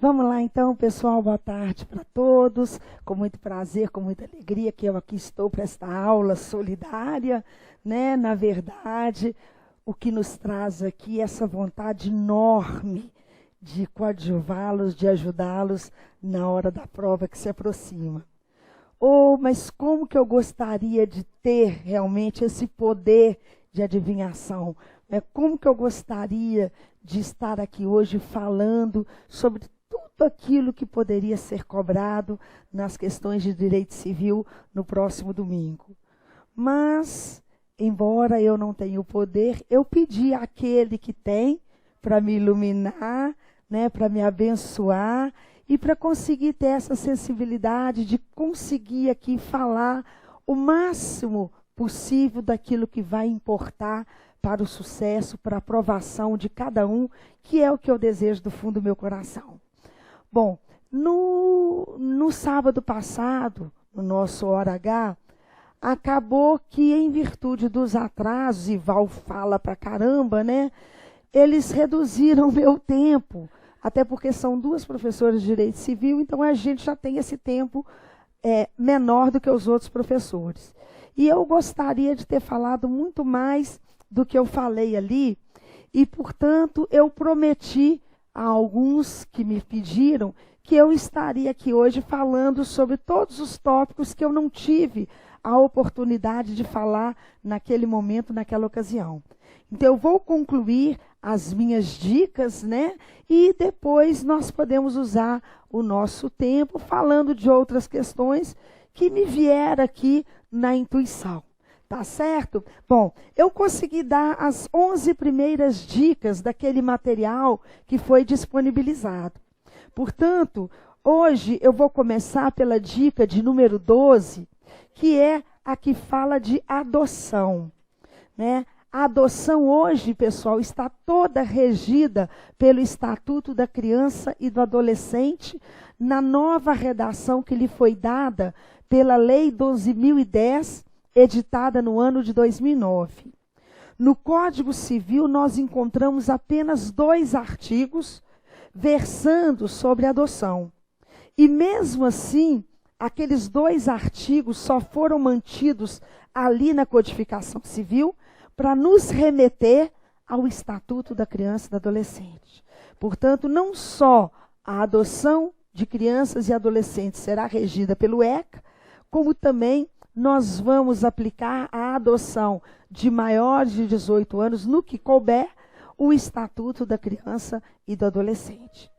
Vamos lá então, pessoal, boa tarde para todos. Com muito prazer, com muita alegria que eu aqui estou para esta aula solidária, né? Na verdade, o que nos traz aqui é essa vontade enorme de coadjuvá-los, de ajudá-los na hora da prova que se aproxima. Mas como que eu gostaria de ter realmente esse poder de adivinhação? Como que eu gostaria de estar aqui hoje falando sobre tudo aquilo que poderia ser cobrado nas questões de direito civil no próximo domingo. Mas, embora eu não tenha o poder, eu pedi àquele que tem para me iluminar, né, para me abençoar e para conseguir ter essa sensibilidade de conseguir aqui falar o máximo possível daquilo que vai importar para o sucesso, para a aprovação de cada um, que é o que eu desejo do fundo do meu coração. Bom, no sábado passado, no nosso Hora H, acabou que em virtude dos atrasos, e Val fala pra caramba, né? Eles reduziram o meu tempo, até porque são duas professoras de Direito Civil, então a gente já tem esse tempo menor do que os outros professores. E eu gostaria de ter falado muito mais do que eu falei ali, e, portanto, eu prometi a alguns que me pediram que eu estaria aqui hoje falando sobre todos os tópicos que eu não tive a oportunidade de falar naquele momento, naquela ocasião. Então, eu vou concluir as minhas dicas, né? E depois nós podemos usar o nosso tempo falando de outras questões que me vieram aqui na intuição. Tá certo? Bom, eu consegui dar as 11 primeiras dicas daquele material que foi disponibilizado. Portanto, hoje eu vou começar pela dica de número 12, que é a que fala de adoção, né? A adoção hoje, pessoal, está toda regida pelo Estatuto da Criança e do Adolescente, na nova redação que lhe foi dada pela Lei 12.010, editada no ano de 2009. No Código Civil, nós encontramos apenas 2 artigos versando sobre adoção. E mesmo assim, aqueles 2 artigos só foram mantidos ali na Codificação Civil para nos remeter ao Estatuto da Criança e do Adolescente. Portanto, não só a adoção de crianças e adolescentes será regida pelo ECA, como também nós vamos aplicar a adoção de maiores de 18 anos, no que couber, o Estatuto da Criança e do Adolescente.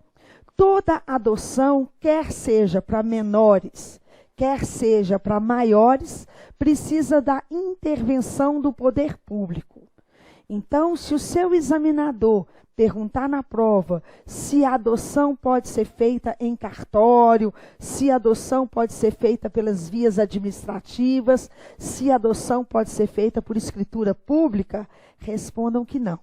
Toda adoção, quer seja para menores, quer seja para maiores, precisa da intervenção do poder público. Então, se o seu examinador perguntar na prova se a adoção pode ser feita em cartório, se a adoção pode ser feita pelas vias administrativas, se a adoção pode ser feita por escritura pública, respondam que não.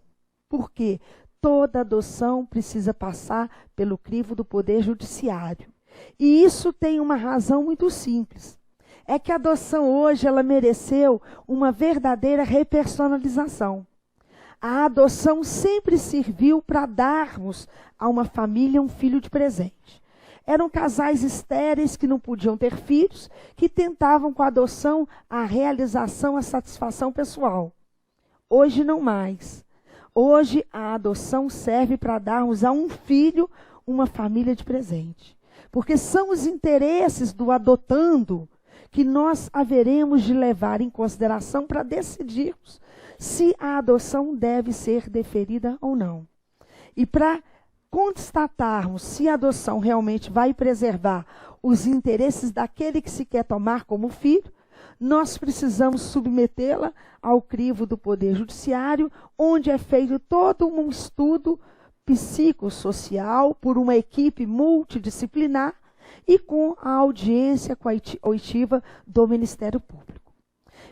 Por quê? Toda adoção precisa passar pelo crivo do Poder Judiciário. E isso tem uma razão muito simples. É que a adoção hoje ela mereceu uma verdadeira repersonalização. A adoção sempre serviu para darmos a uma família um filho de presente. Eram casais estéreis que não podiam ter filhos, que tentavam com a adoção a realização, a satisfação pessoal. Hoje não mais. Hoje a adoção serve para darmos a um filho uma família de presente. Porque são os interesses do adotando que nós haveremos de levar em consideração para decidirmos se a adoção deve ser deferida ou não. E para constatarmos se a adoção realmente vai preservar os interesses daquele que se quer tomar como filho, nós precisamos submetê-la ao crivo do Poder Judiciário, onde é feito todo um estudo psicossocial por uma equipe multidisciplinar e com a audiência coitiva do Ministério Público.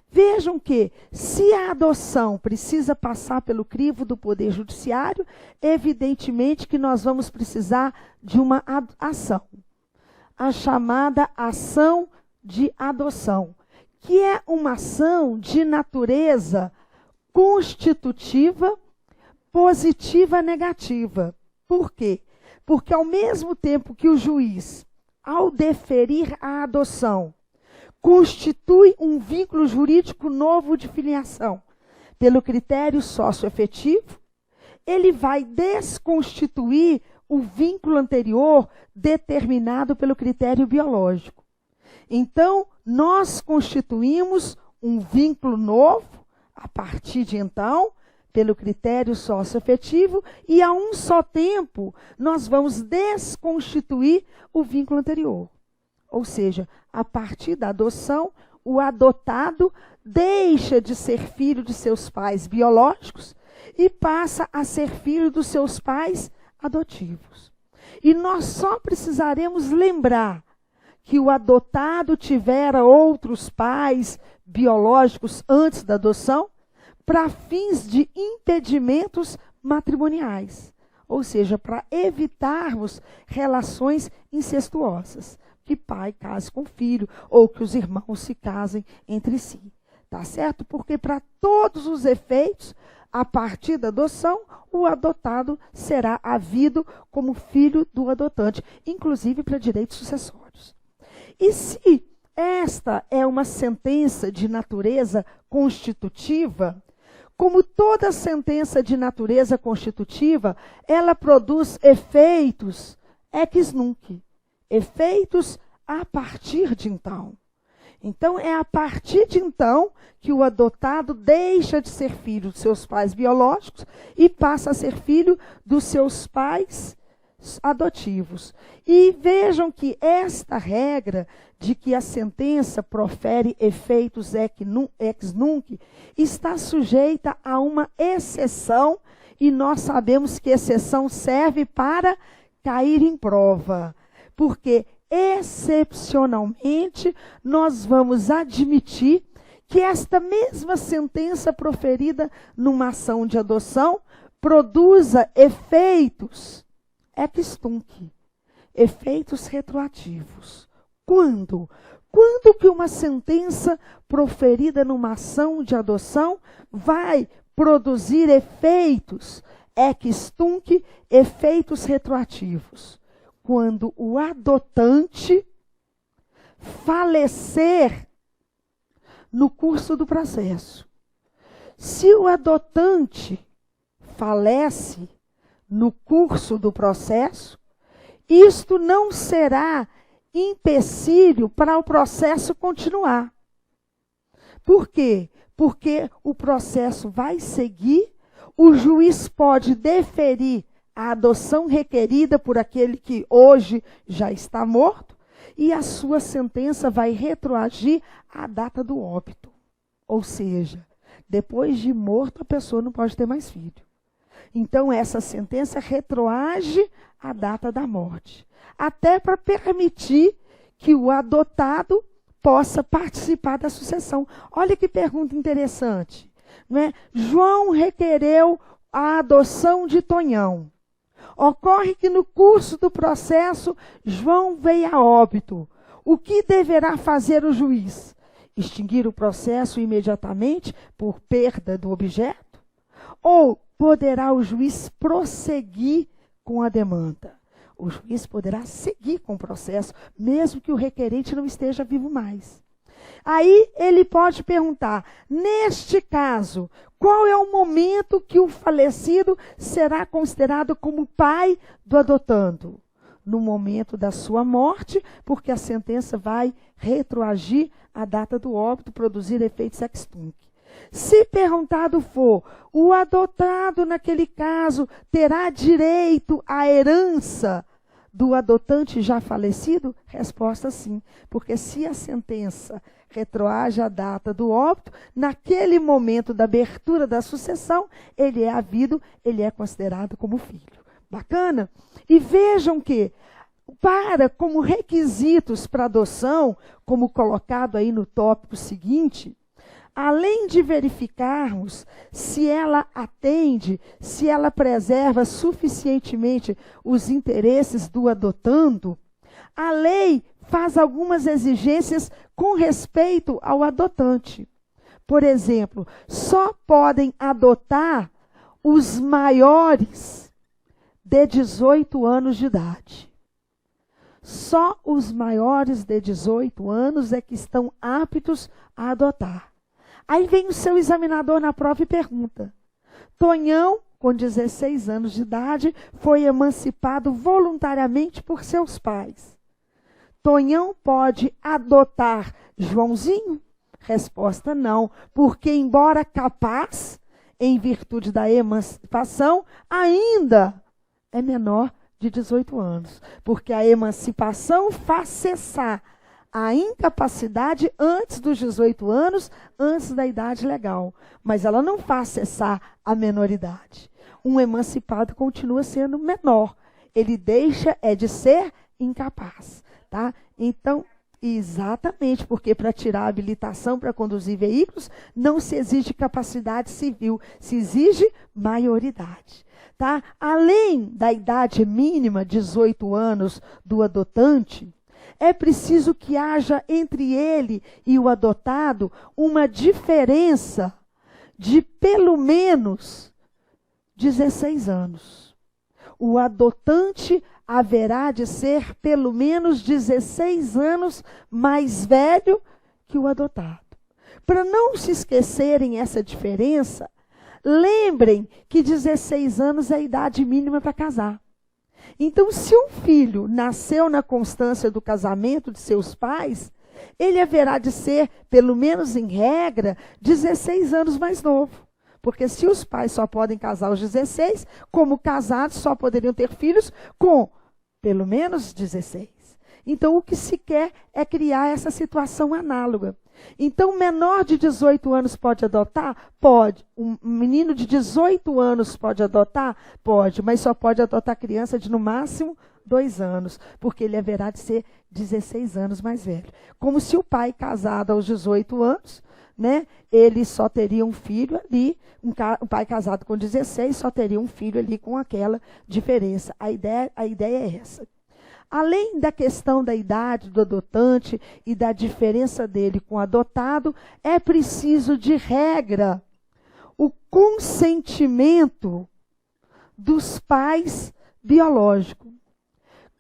Vejam que, se a adoção precisa passar pelo crivo do Poder Judiciário, evidentemente que nós vamos precisar de uma ação, a chamada ação de adoção, que é uma ação de natureza constitutiva, positiva, negativa. Por quê? Porque ao mesmo tempo que o juiz, ao deferir a adoção, constitui um vínculo jurídico novo de filiação, pelo critério socioafetivo, ele vai desconstituir o vínculo anterior determinado pelo critério biológico. Então, nós constituímos um vínculo novo, a partir de então, pelo critério socioafetivo, e a um só tempo, nós vamos desconstituir o vínculo anterior. Ou seja, a partir da adoção, o adotado deixa de ser filho de seus pais biológicos e passa a ser filho dos seus pais adotivos. E nós só precisaremos lembrar que o adotado tivera outros pais biológicos antes da adoção para fins de impedimentos matrimoniais, ou seja, para evitarmos relações incestuosas, que pai case com filho ou que os irmãos se casem entre si. Tá certo? Porque para todos os efeitos, a partir da adoção, o adotado será havido como filho do adotante, inclusive para direitos sucessórios. E se esta é uma sentença de natureza constitutiva, como toda sentença de natureza constitutiva, ela produz efeitos ex nunc, efeitos a partir de então. Então, é a partir de então que o adotado deixa de ser filho dos seus pais biológicos e passa a ser filho dos seus pais adotivos. E vejam que esta regra de que a sentença profere efeitos ex nunc está sujeita a uma exceção, e nós sabemos que exceção serve para cair em prova, porque excepcionalmente nós vamos admitir que esta mesma sentença proferida numa ação de adoção produza efeitos ex nunc, efeitos retroativos. Quando? Quando que uma sentença proferida numa ação de adoção vai produzir efeitos ex nunc, efeitos retroativos? Quando o adotante falecer no curso do processo. Se o adotante falece no curso do processo, isto não será empecilho para o processo continuar. Por quê? Porque o processo vai seguir, o juiz pode deferir a adoção requerida por aquele que hoje já está morto, e a sua sentença vai retroagir à data do óbito. Ou seja, depois de morto, a pessoa não pode ter mais filho. Então, essa sentença retroage à data da morte, até para permitir que o adotado possa participar da sucessão. Olha que pergunta interessante, não é? João requereu a adoção de Tonhão. Ocorre que no curso do processo, João veio a óbito. O que deverá fazer o juiz? Extinguir o processo imediatamente por perda do objeto? Ou poderá o juiz prosseguir com a demanda? O juiz poderá seguir com o processo, mesmo que o requerente não esteja vivo mais. Aí ele pode perguntar, neste caso, qual é o momento que o falecido será considerado como pai do adotando? No momento da sua morte, porque a sentença vai retroagir à data do óbito, produzir efeitos ex nunc. Se perguntado for, o adotado naquele caso terá direito à herança do adotante já falecido? Resposta sim, porque se a sentença retroage à data do óbito, naquele momento da abertura da sucessão, ele é havido, ele é considerado como filho. Bacana? E vejam que, como requisitos para adoção, como colocado aí no tópico seguinte, além de verificarmos se ela atende, se ela preserva suficientemente os interesses do adotando, a lei faz algumas exigências com respeito ao adotante. Por exemplo, só podem adotar os maiores de 18 anos de idade. Só os maiores de 18 anos é que estão aptos a adotar. Aí vem o seu examinador na prova e pergunta: Tonhão, com 16 anos de idade, foi emancipado voluntariamente por seus pais. Tonhão pode adotar Joãozinho? Resposta: não, porque embora capaz, em virtude da emancipação, ainda é menor de 18 anos. Porque a emancipação faz cessar a incapacidade antes dos 18 anos, antes da idade legal. Mas ela não faz cessar a menoridade. Um emancipado continua sendo menor. Ele deixa de ser incapaz. Tá? Então, exatamente, porque para tirar a habilitação para conduzir veículos, não se exige capacidade civil, se exige maioridade. Tá? Além da idade mínima, 18 anos, do adotante, é preciso que haja entre ele e o adotado uma diferença de pelo menos 16 anos. O adotante haverá de ser pelo menos 16 anos mais velho que o adotado. Para não se esquecerem essa diferença, lembrem que 16 anos é a idade mínima para casar. Então, se um filho nasceu na constância do casamento de seus pais, ele haverá de ser, pelo menos em regra, 16 anos mais novo. Porque se os pais só podem casar aos 16, como casados só poderiam ter filhos com pelo menos 16. Então, o que se quer é criar essa situação análoga. Então, menor de 18 anos pode adotar? Pode. Um menino de 18 anos pode adotar? Pode, mas só pode adotar criança de, no máximo, 2 anos, porque ele haverá de ser 16 anos mais velho. Como se o pai casado aos 18 anos, né, ele só teria um filho ali, um pai casado com 16 só teria um filho ali com aquela diferença. A ideia é essa. Além da questão da idade do adotante e da diferença dele com o adotado, é preciso, de regra, o consentimento dos pais biológicos.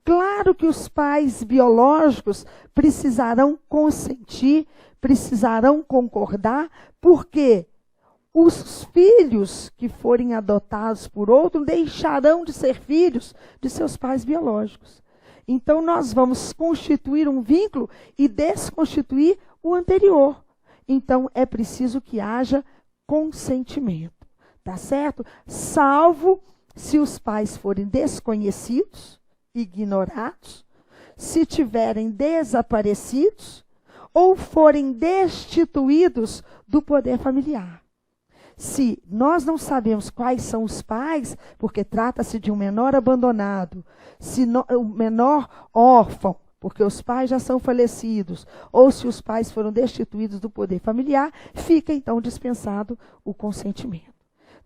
Claro que os pais biológicos precisarão consentir, precisarão concordar, porque os filhos que forem adotados por outro deixarão de ser filhos de seus pais biológicos. Então, nós vamos constituir um vínculo e desconstituir o anterior. Então, é preciso que haja consentimento, tá certo? Salvo se os pais forem desconhecidos, ignorados, se tiverem desaparecidos ou forem destituídos do poder familiar. Se nós não sabemos quais são os pais, porque trata-se de um menor abandonado, o menor órfão, porque os pais já são falecidos, ou se os pais foram destituídos do poder familiar, fica então dispensado o consentimento.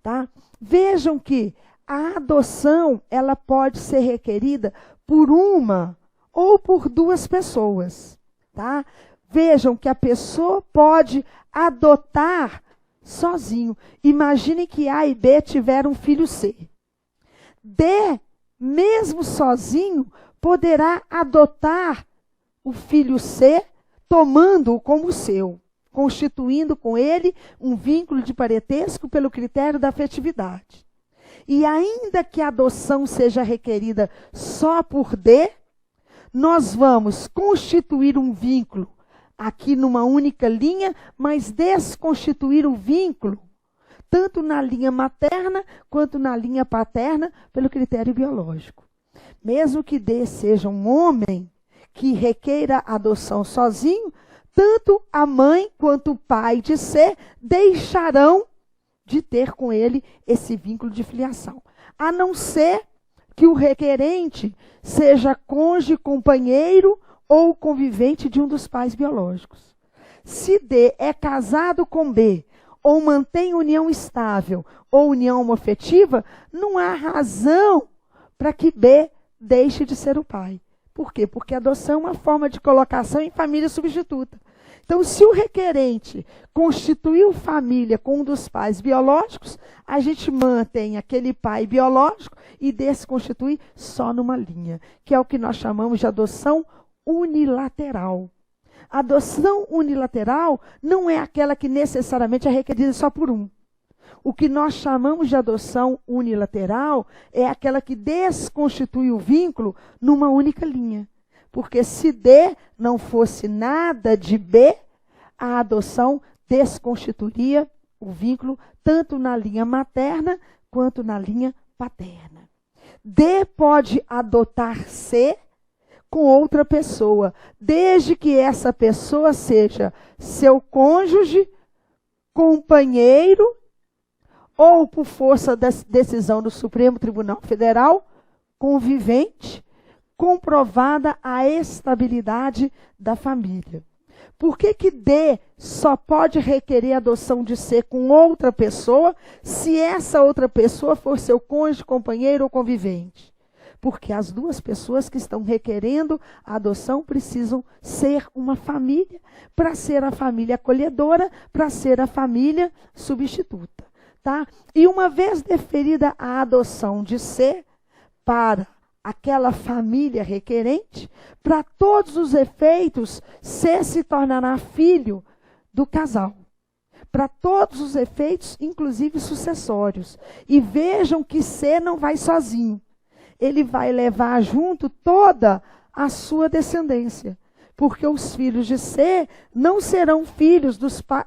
Tá? Vejam que a adoção, ela pode ser requerida por uma ou por 2 pessoas. Tá? Vejam que a pessoa pode adotar sozinho. Imaginem que A e B tiveram um filho C. D, mesmo sozinho, poderá adotar o filho C, tomando-o como seu, constituindo com ele um vínculo de parentesco pelo critério da afetividade. E ainda que a adoção seja requerida só por D, nós vamos constituir um vínculo aqui numa única linha, mas desconstituir o vínculo, tanto na linha materna quanto na linha paterna, pelo critério biológico. Mesmo que D seja um homem que requeira adoção sozinho, tanto a mãe quanto o pai de C deixarão de ter com ele esse vínculo de filiação. A não ser que o requerente seja cônjuge, companheiro ou convivente de um dos pais biológicos. Se D é casado com B, ou mantém união estável, ou união homoafetiva, não há razão para que B deixe de ser o pai. Por quê? Porque a adoção é uma forma de colocação em família substituta. Então, se o requerente constituiu família com um dos pais biológicos, a gente mantém aquele pai biológico e desconstituir só numa linha, que é o que nós chamamos de adoção unilateral. A adoção unilateral não é aquela que necessariamente é requerida só por um. O que nós chamamos de adoção unilateral é aquela que desconstitui o vínculo numa única linha. Porque se D não fosse nada de B, a adoção desconstituiria o vínculo tanto na linha materna quanto na linha paterna. D pode adotar C com outra pessoa, desde que essa pessoa seja seu cônjuge, companheiro, ou por força da decisão do Supremo Tribunal Federal, convivente, comprovada a estabilidade da família. Por que D só pode requerer adoção de C com outra pessoa, se essa outra pessoa for seu cônjuge, companheiro ou convivente? Porque as duas pessoas que estão requerendo a adoção precisam ser uma família, para ser a família acolhedora, para ser a família substituta. Tá? E uma vez deferida a adoção de C para aquela família requerente, para todos os efeitos, C se tornará filho do casal. Para todos os efeitos, inclusive sucessórios. E vejam que C não vai sozinho. Ele vai levar junto toda a sua descendência. Porque os filhos de C não serão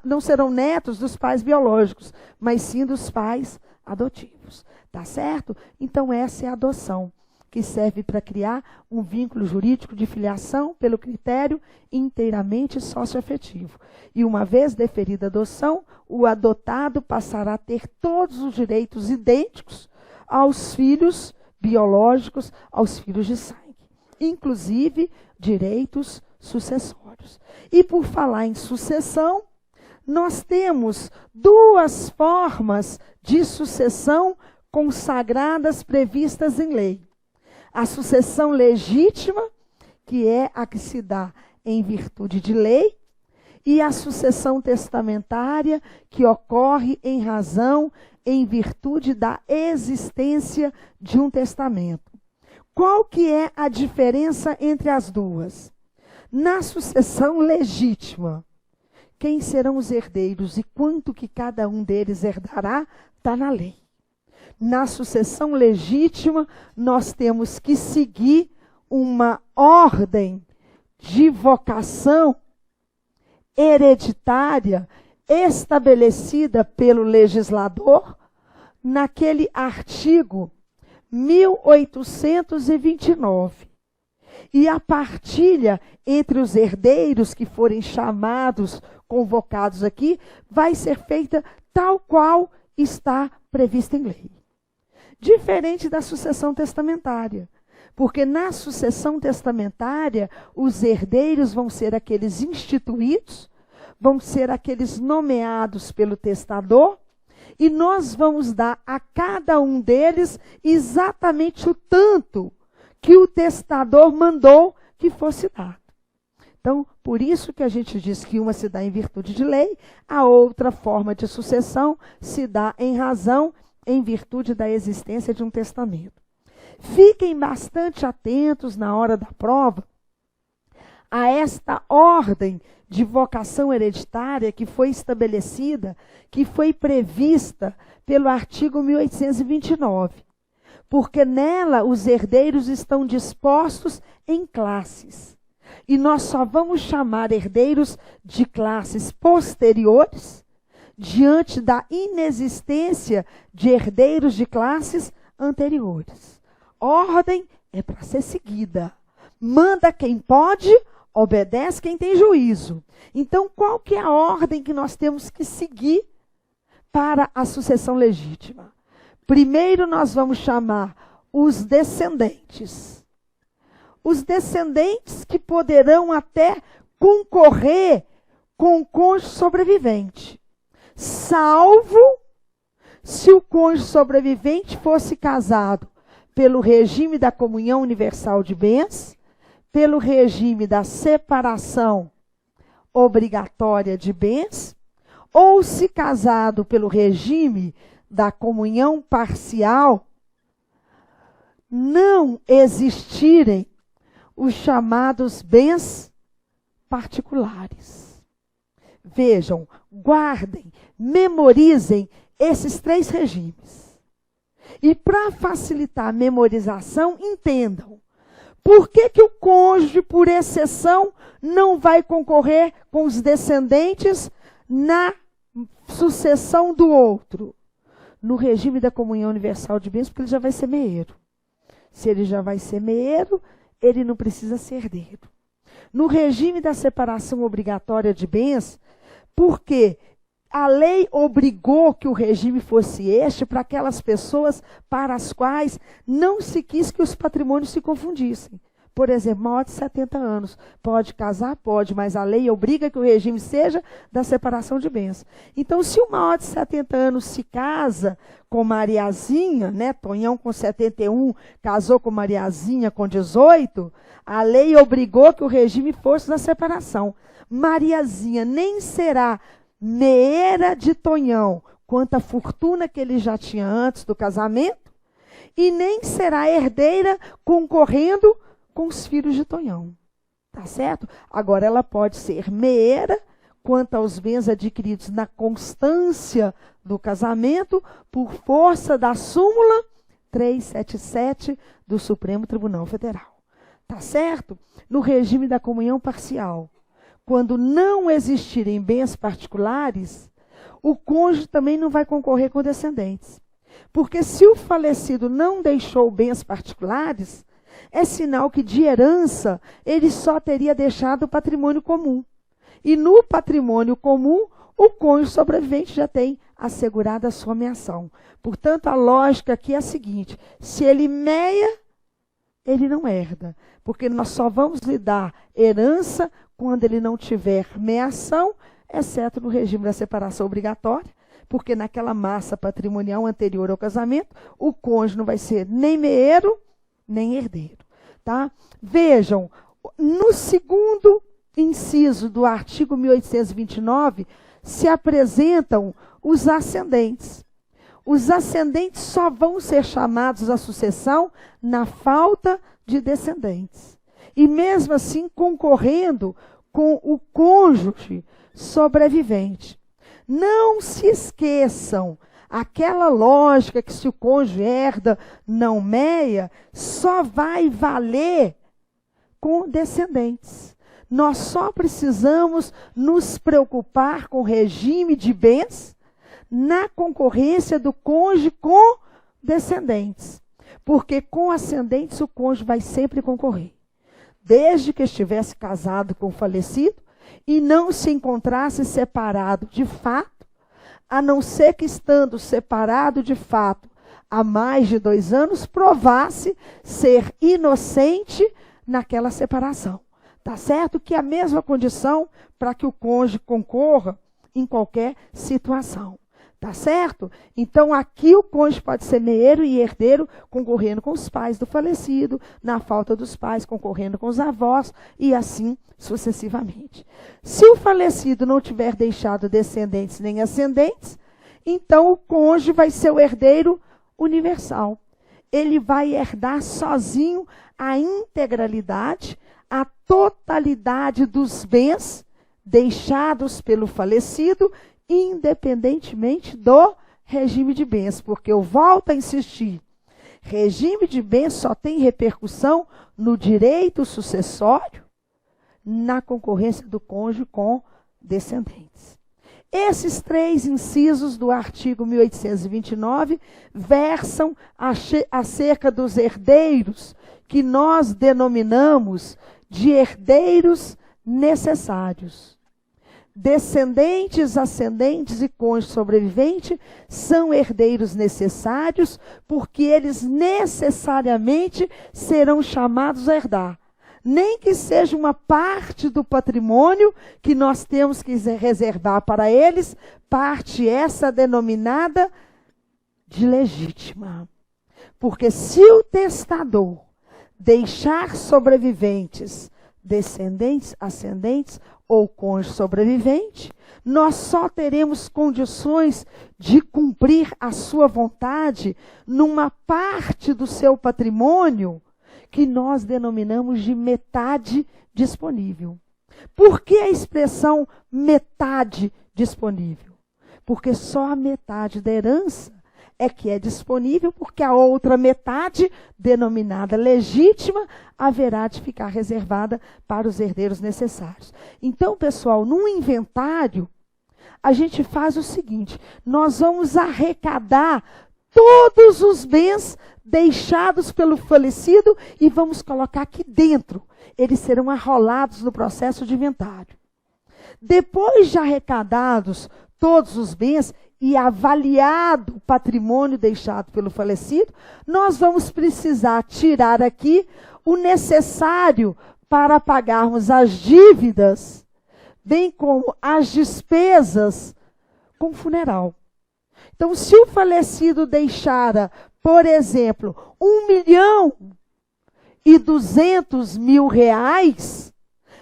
não serão netos dos pais biológicos, mas sim dos pais adotivos. Tá certo? Então essa é a adoção, que serve para criar um vínculo jurídico de filiação pelo critério inteiramente socioafetivo. E uma vez deferida a adoção, o adotado passará a ter todos os direitos idênticos aos filhos biológicos, aos filhos de sangue, inclusive direitos sucessórios. E por falar em sucessão, nós temos duas formas de sucessão consagradas, previstas em lei. A sucessão legítima, que é a que se dá em virtude de lei, e a sucessão testamentária, que ocorre em virtude da existência de um testamento. Qual que é a diferença entre as duas? Na sucessão legítima, quem serão os herdeiros e quanto que cada um deles herdará, está na lei. Na sucessão legítima, nós temos que seguir uma ordem de vocação hereditária estabelecida pelo legislador naquele artigo 1829. E a partilha entre os herdeiros que forem chamados, convocados aqui, vai ser feita tal qual está prevista em lei. Diferente da sucessão testamentária. Porque na sucessão testamentária, os herdeiros vão ser aqueles instituídos, vão ser aqueles nomeados pelo testador, e nós vamos dar a cada um deles exatamente o tanto que o testador mandou que fosse dado. Então, por isso que a gente diz que uma se dá em virtude de lei, a outra forma de sucessão se dá em virtude da existência de um testamento. Fiquem bastante atentos na hora da prova a esta ordem de vocação hereditária que foi estabelecida, que foi prevista pelo artigo 1829. Porque nela os herdeiros estão dispostos em classes. E nós só vamos chamar herdeiros de classes posteriores diante da inexistência de herdeiros de classes anteriores. Ordem é para ser seguida. Manda quem pode, obedece quem tem juízo. Então, qual que é a ordem que nós temos que seguir para a sucessão legítima? Primeiro nós vamos chamar os descendentes. Os descendentes que poderão até concorrer com o cônjuge sobrevivente, salvo se o cônjuge sobrevivente fosse casado pelo regime da comunhão universal de bens, pelo regime da separação obrigatória de bens, ou se casado pelo regime da comunhão parcial não existirem os chamados bens particulares. Vejam, guardem, memorizem esses 3 regimes. E para facilitar a memorização, entendam. Por que o cônjuge, por exceção, não vai concorrer com os descendentes na sucessão do outro? No regime da comunhão universal de bens, porque ele já vai ser meeiro. Se ele já vai ser meeiro, ele não precisa ser herdeiro. No regime da separação obrigatória de bens, porque a lei obrigou que o regime fosse este para aquelas pessoas para as quais não se quis que os patrimônios se confundissem. Por exemplo, maior de 70 anos. Pode casar? Pode, mas a lei obriga que o regime seja da separação de bens. Então, se o maior de 70 anos se casa com Mariazinha, né, Tonhão com 71, casou com Mariazinha com 18, a lei obrigou que o regime fosse da separação. Mariazinha nem será meeira de Tonhão, quanto a fortuna que ele já tinha antes do casamento, e nem será herdeira concorrendo com os filhos de Tonhão. Tá certo? Agora, ela pode ser meeira quanto aos bens adquiridos na constância do casamento, por força da súmula 377 do Supremo Tribunal Federal. Tá certo? No regime da comunhão parcial, quando não existirem bens particulares, o cônjuge também não vai concorrer com descendentes. Porque se o falecido não deixou bens particulares, é sinal que de herança ele só teria deixado o patrimônio comum. E no patrimônio comum, o cônjuge sobrevivente já tem assegurada a sua meação. Portanto, a lógica aqui é a seguinte: se ele meia, ele não herda. Porque nós só vamos lhe dar herança quando ele não tiver meação, exceto no regime da separação obrigatória, porque naquela massa patrimonial anterior ao casamento, o cônjuge não vai ser nem meeiro, nem herdeiro. Tá? Vejam, no segundo inciso do artigo 1829, se apresentam os ascendentes. Os ascendentes só vão ser chamados à sucessão na falta de descendentes. E mesmo assim concorrendo com o cônjuge sobrevivente. Não se esqueçam, aquela lógica que se o cônjuge herda, não meia, só vai valer com descendentes. Nós só precisamos nos preocupar com o regime de bens na concorrência do cônjuge com descendentes. Porque com ascendentes o cônjuge vai sempre concorrer. Desde que estivesse casado com o falecido e não se encontrasse separado de fato, a não ser que estando separado de fato há mais de 2 anos, provasse ser inocente naquela separação. Tá certo? Que é a mesma condição para que o cônjuge concorra em qualquer situação. Tá certo? Então, aqui o cônjuge pode ser meeiro e herdeiro, concorrendo com os pais do falecido, na falta dos pais, concorrendo com os avós, e assim sucessivamente. Se o falecido não tiver deixado descendentes nem ascendentes, então o cônjuge vai ser o herdeiro universal. Ele vai herdar sozinho a integralidade, a totalidade dos bens deixados pelo falecido, independentemente do regime de bens. Porque eu volto a insistir, regime de bens só tem repercussão no direito sucessório, na concorrência do cônjuge com descendentes. Esses 3 incisos do artigo 1829 versam acerca dos herdeiros, que nós denominamos de herdeiros necessários. Descendentes, ascendentes e cônjuge sobrevivente são herdeiros necessários, porque eles necessariamente serão chamados a herdar. Nem que seja uma parte do patrimônio que nós temos que reservar para eles, parte essa denominada de legítima. Porque se o testador deixar sobreviventes descendentes, ascendentes ou cônjuge sobrevivente, nós só teremos condições de cumprir a sua vontade numa parte do seu patrimônio que nós denominamos de metade disponível. Por que a expressão metade disponível? Porque só a metade da herança é que é disponível, porque a outra metade, denominada legítima, haverá de ficar reservada para os herdeiros necessários. Então, pessoal, num inventário, a gente faz o seguinte: nós vamos arrecadar todos os bens deixados pelo falecido e vamos colocar aqui dentro. Eles serão arrolados no processo de inventário. Depois de arrecadados todos os bens e avaliado o patrimônio deixado pelo falecido, nós vamos precisar tirar aqui o necessário para pagarmos as dívidas, bem como as despesas com funeral. Então, se o falecido deixara, por exemplo, R$1.200.000,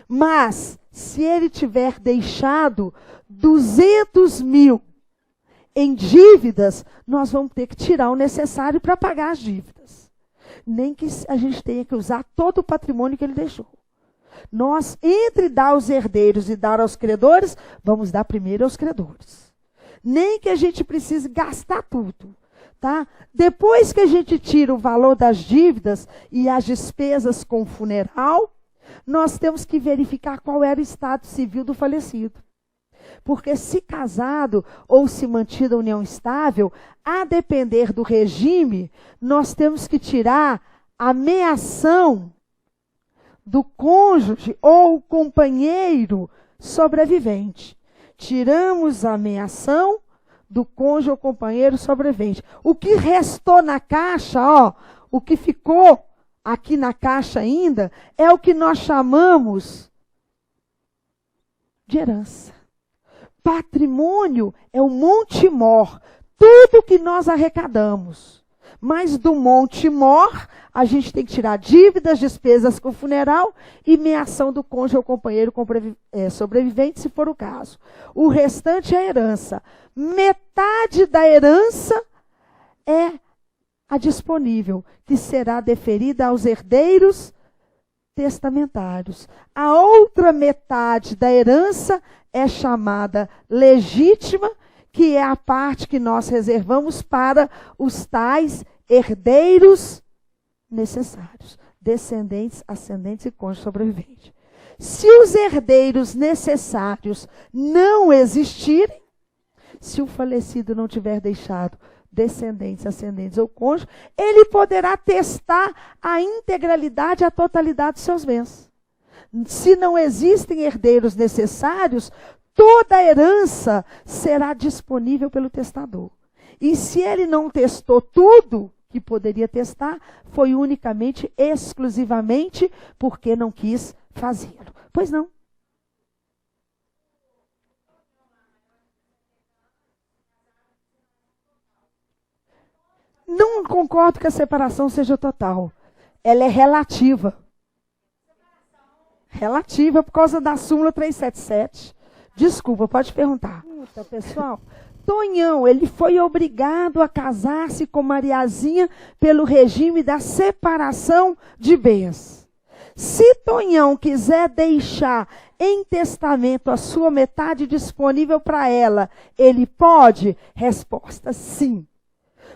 mas se ele tiver deixado 200 mil em dívidas, nós vamos ter que tirar o necessário para pagar as dívidas. Nem que a gente tenha que usar todo o patrimônio que ele deixou. Nós, entre dar aos herdeiros e dar aos credores, vamos dar primeiro aos credores. Nem que a gente precise gastar tudo. Tá? Depois que a gente tira o valor das dívidas e as despesas com o funeral, nós temos que verificar qual era o estado civil do falecido. Porque se casado ou se mantida união estável, a depender do regime, nós temos que tirar a meação do cônjuge ou companheiro sobrevivente. Tiramos a meação do cônjuge ou companheiro sobrevivente. O que restou na caixa, ó, o que ficou aqui na caixa ainda, é o que nós chamamos de herança. Patrimônio é o monte mor, tudo que nós arrecadamos. Mas do monte mor, a gente tem que tirar dívidas, despesas com funeral e meação do cônjuge ou companheiro sobrevivente, se for o caso. O restante é herança. Metade da herança é a disponível, que será deferida aos herdeiros testamentários. A outra metade da herança é chamada legítima, que é a parte que nós reservamos para os tais herdeiros necessários, descendentes, ascendentes e cônjuge sobrevivente. Se os herdeiros necessários não existirem, se o falecido não tiver deixado descendentes, ascendentes ou cônjuge, ele poderá testar a integralidade, a totalidade dos seus bens. Se não existem herdeiros necessários, toda a herança será disponível pelo testador. E se ele não testou tudo que poderia testar, foi unicamente, exclusivamente, porque não quis fazê-lo. Pois não. Não concordo que a separação seja total. Ela é relativa. Relativa por causa da súmula 377. Desculpa, pode perguntar. Pessoal, Tonhão, ele foi obrigado a casar-se com Mariazinha pelo regime da separação de bens. Se Tonhão quiser deixar em testamento a sua metade disponível para ela, ele pode? Resposta, sim.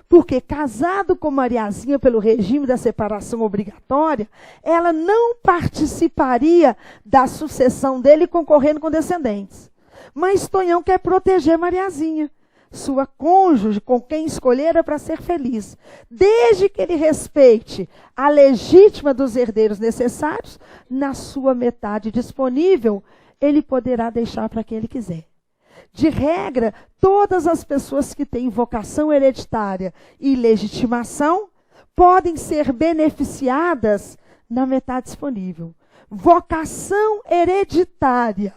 Porque casado com Mariazinha pelo regime da separação obrigatória, ela não participaria da sucessão dele concorrendo com descendentes. Mas Tonhão quer proteger Mariazinha, sua cônjuge, com quem escolhera para ser feliz. Desde que ele respeite a legítima dos herdeiros necessários, na sua metade disponível, ele poderá deixar para quem ele quiser. De regra, todas as pessoas que têm vocação hereditária e legitimação podem ser beneficiadas na metade disponível. Vocação hereditária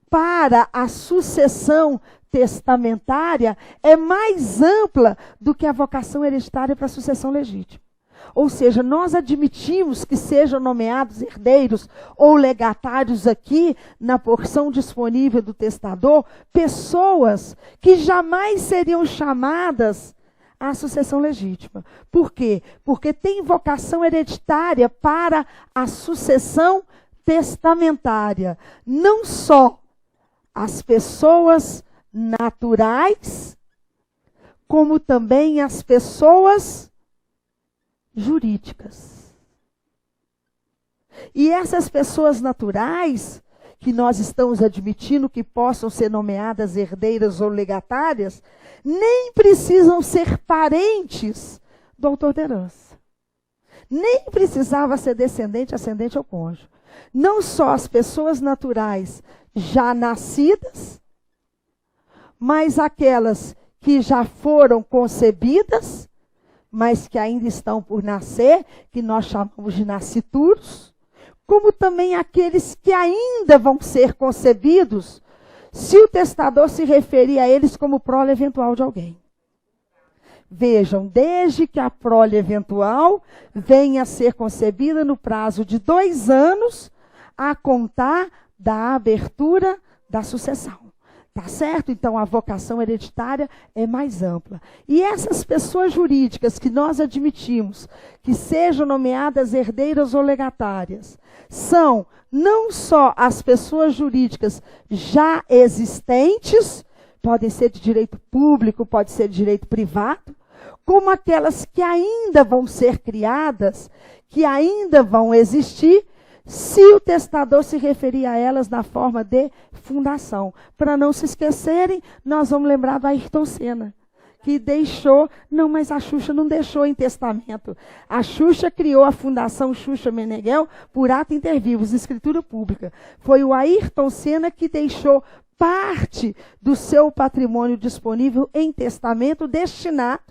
para a sucessão testamentária é mais ampla do que a vocação hereditária para a sucessão legítima. Ou seja, nós admitimos que sejam nomeados herdeiros ou legatários aqui, na porção disponível do testador, pessoas que jamais seriam chamadas à sucessão legítima. Por quê? Porque tem vocação hereditária para a sucessão testamentária. Não só as pessoas naturais, como também as pessoas jurídicas. E essas pessoas naturais, que nós estamos admitindo que possam ser nomeadas herdeiras ou legatárias, nem precisam ser parentes do autor da herança. Nem precisava ser descendente, ascendente ou cônjuge. Não só as pessoas naturais já nascidas, mas aquelas que já foram concebidas, mas que ainda estão por nascer, que nós chamamos de nascituros, como também aqueles que ainda vão ser concebidos, se o testador se referir a eles como prole eventual de alguém. Vejam, desde que a prole eventual venha a ser concebida no prazo de 2 anos, a contar da abertura da sucessão. Tá certo? Então, a vocação hereditária é mais ampla. E essas pessoas jurídicas que nós admitimos que sejam nomeadas herdeiras ou legatárias, são não só as pessoas jurídicas já existentes, podem ser de direito público, pode ser de direito privado, como aquelas que ainda vão ser criadas, que ainda vão existir, se o testador se referir a elas na forma de fundação. Para não se esquecerem, nós vamos lembrar do Ayrton Senna, que deixou, não, mas a Xuxa não deixou em testamento. A Xuxa criou a Fundação Xuxa Meneghel por ato inter vivos, escritura pública. Foi o Ayrton Senna que deixou parte do seu patrimônio disponível em testamento destinado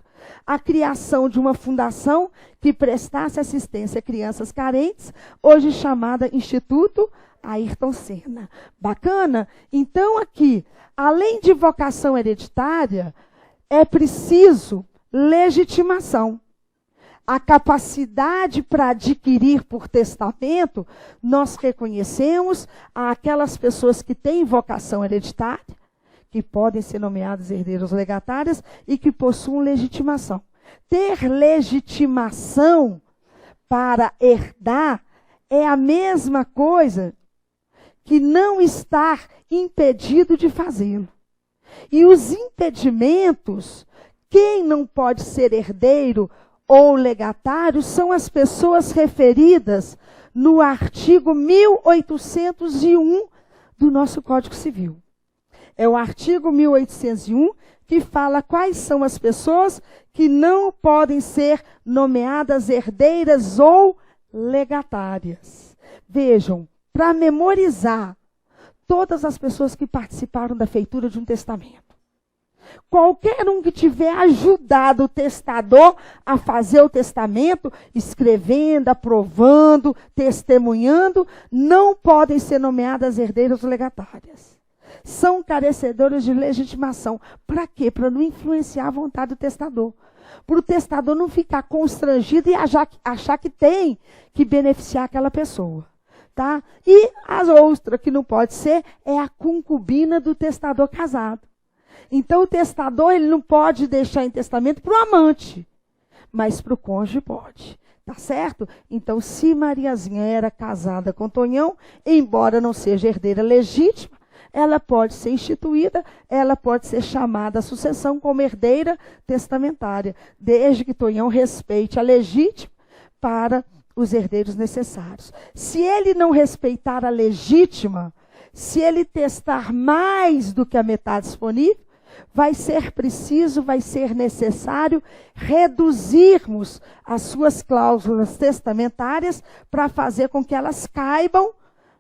à criação de uma fundação que prestasse assistência a crianças carentes, hoje chamada Instituto Ayrton Senna. Bacana? Então aqui, além de vocação hereditária, é preciso legitimação. A capacidade para adquirir por testamento, nós reconhecemos aquelas pessoas que têm vocação hereditária, que podem ser nomeadas herdeiras legatárias e que possuem legitimação. Ter legitimação para herdar é a mesma coisa que não estar impedido de fazê-lo. E os impedimentos, quem não pode ser herdeiro ou legatário, são as pessoas referidas no artigo 1801 do nosso Código Civil. É o artigo 1801 que fala quais são as pessoas que não podem ser nomeadas herdeiras ou legatárias. Vejam, para memorizar todas as pessoas que participaram da feitura de um testamento. Qualquer um que tiver ajudado o testador a fazer o testamento, escrevendo, aprovando, testemunhando, não podem ser nomeadas herdeiras ou legatárias. São carecedoras de legitimação. Para quê? Para não influenciar a vontade do testador. Para o testador não ficar constrangido e achar que tem que beneficiar aquela pessoa. Tá? E a outra que não pode ser é a concubina do testador casado. Então o testador ele não pode deixar em testamento para o amante, mas para o cônjuge pode. Tá certo? Então se Mariazinha era casada com Tonhão, embora não seja herdeira legítima, ela pode ser instituída, ela pode ser chamada à sucessão como herdeira testamentária, desde que Tonhão respeite a legítima para os herdeiros necessários. Se ele não respeitar a legítima, se ele testar mais do que a metade disponível, vai ser preciso, vai ser necessário reduzirmos as suas cláusulas testamentárias para fazer com que elas caibam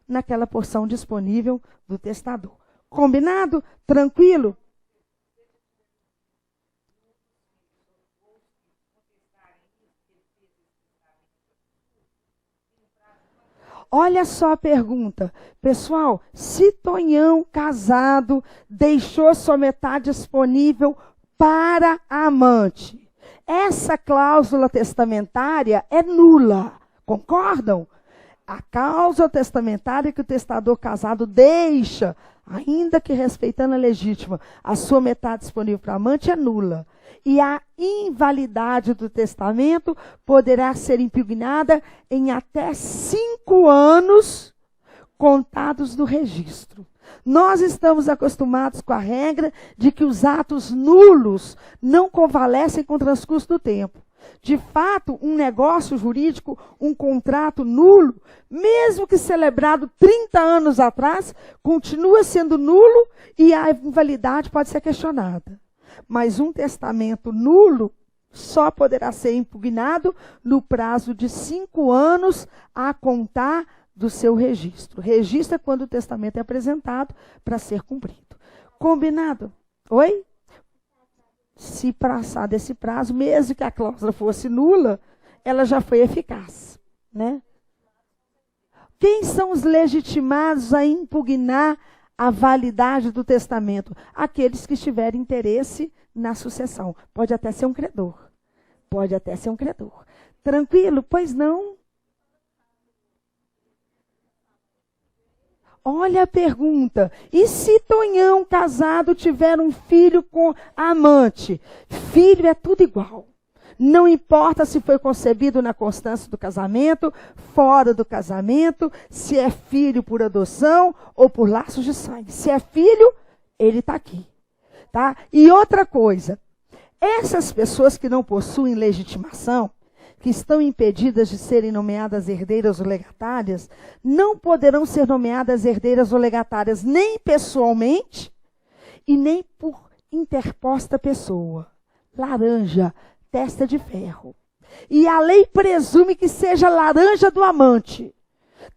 naquela porção disponível do testador. Combinado? Tranquilo? Olha só a pergunta. Pessoal, se Tonhão, casado, deixou sua metade disponível para a amante, essa cláusula testamentária é nula. Concordam? A cláusula testamentária que o testador casado deixa, ainda que respeitando a legítima, a sua metade disponível para amante é nula. E a invalidade do testamento poderá ser impugnada em até 5 anos contados do registro. Nós estamos acostumados com a regra de que os atos nulos não convalescem com o transcurso do tempo. De fato, um negócio jurídico, um contrato nulo, mesmo que celebrado 30 anos atrás, continua sendo nulo e a invalidade pode ser questionada. Mas um testamento nulo só poderá ser impugnado no prazo de 5 anos a contar do seu registro. Registro é quando o testamento é apresentado para ser cumprido. Combinado? Oi? Se passar desse prazo, mesmo que a cláusula fosse nula, ela já foi eficaz, né? Quem são os legitimados a impugnar a validade do testamento? Aqueles que tiverem interesse na sucessão. Pode até ser um credor. Pode até ser um credor. Tranquilo? Pois não. Olha a pergunta. E se Tonhão casado tiver um filho com a amante? Filho é tudo igual. Não importa se foi concebido na constância do casamento, fora do casamento, se é filho por adoção ou por laços de sangue. Se é filho, ele está aqui. Tá? E outra coisa, essas pessoas que não possuem legitimação, que estão impedidas de serem nomeadas herdeiras ou legatárias, não poderão ser nomeadas herdeiras ou legatárias nem pessoalmente e nem por interposta pessoa. Laranja, testa de ferro. E a lei presume que seja laranja do amante.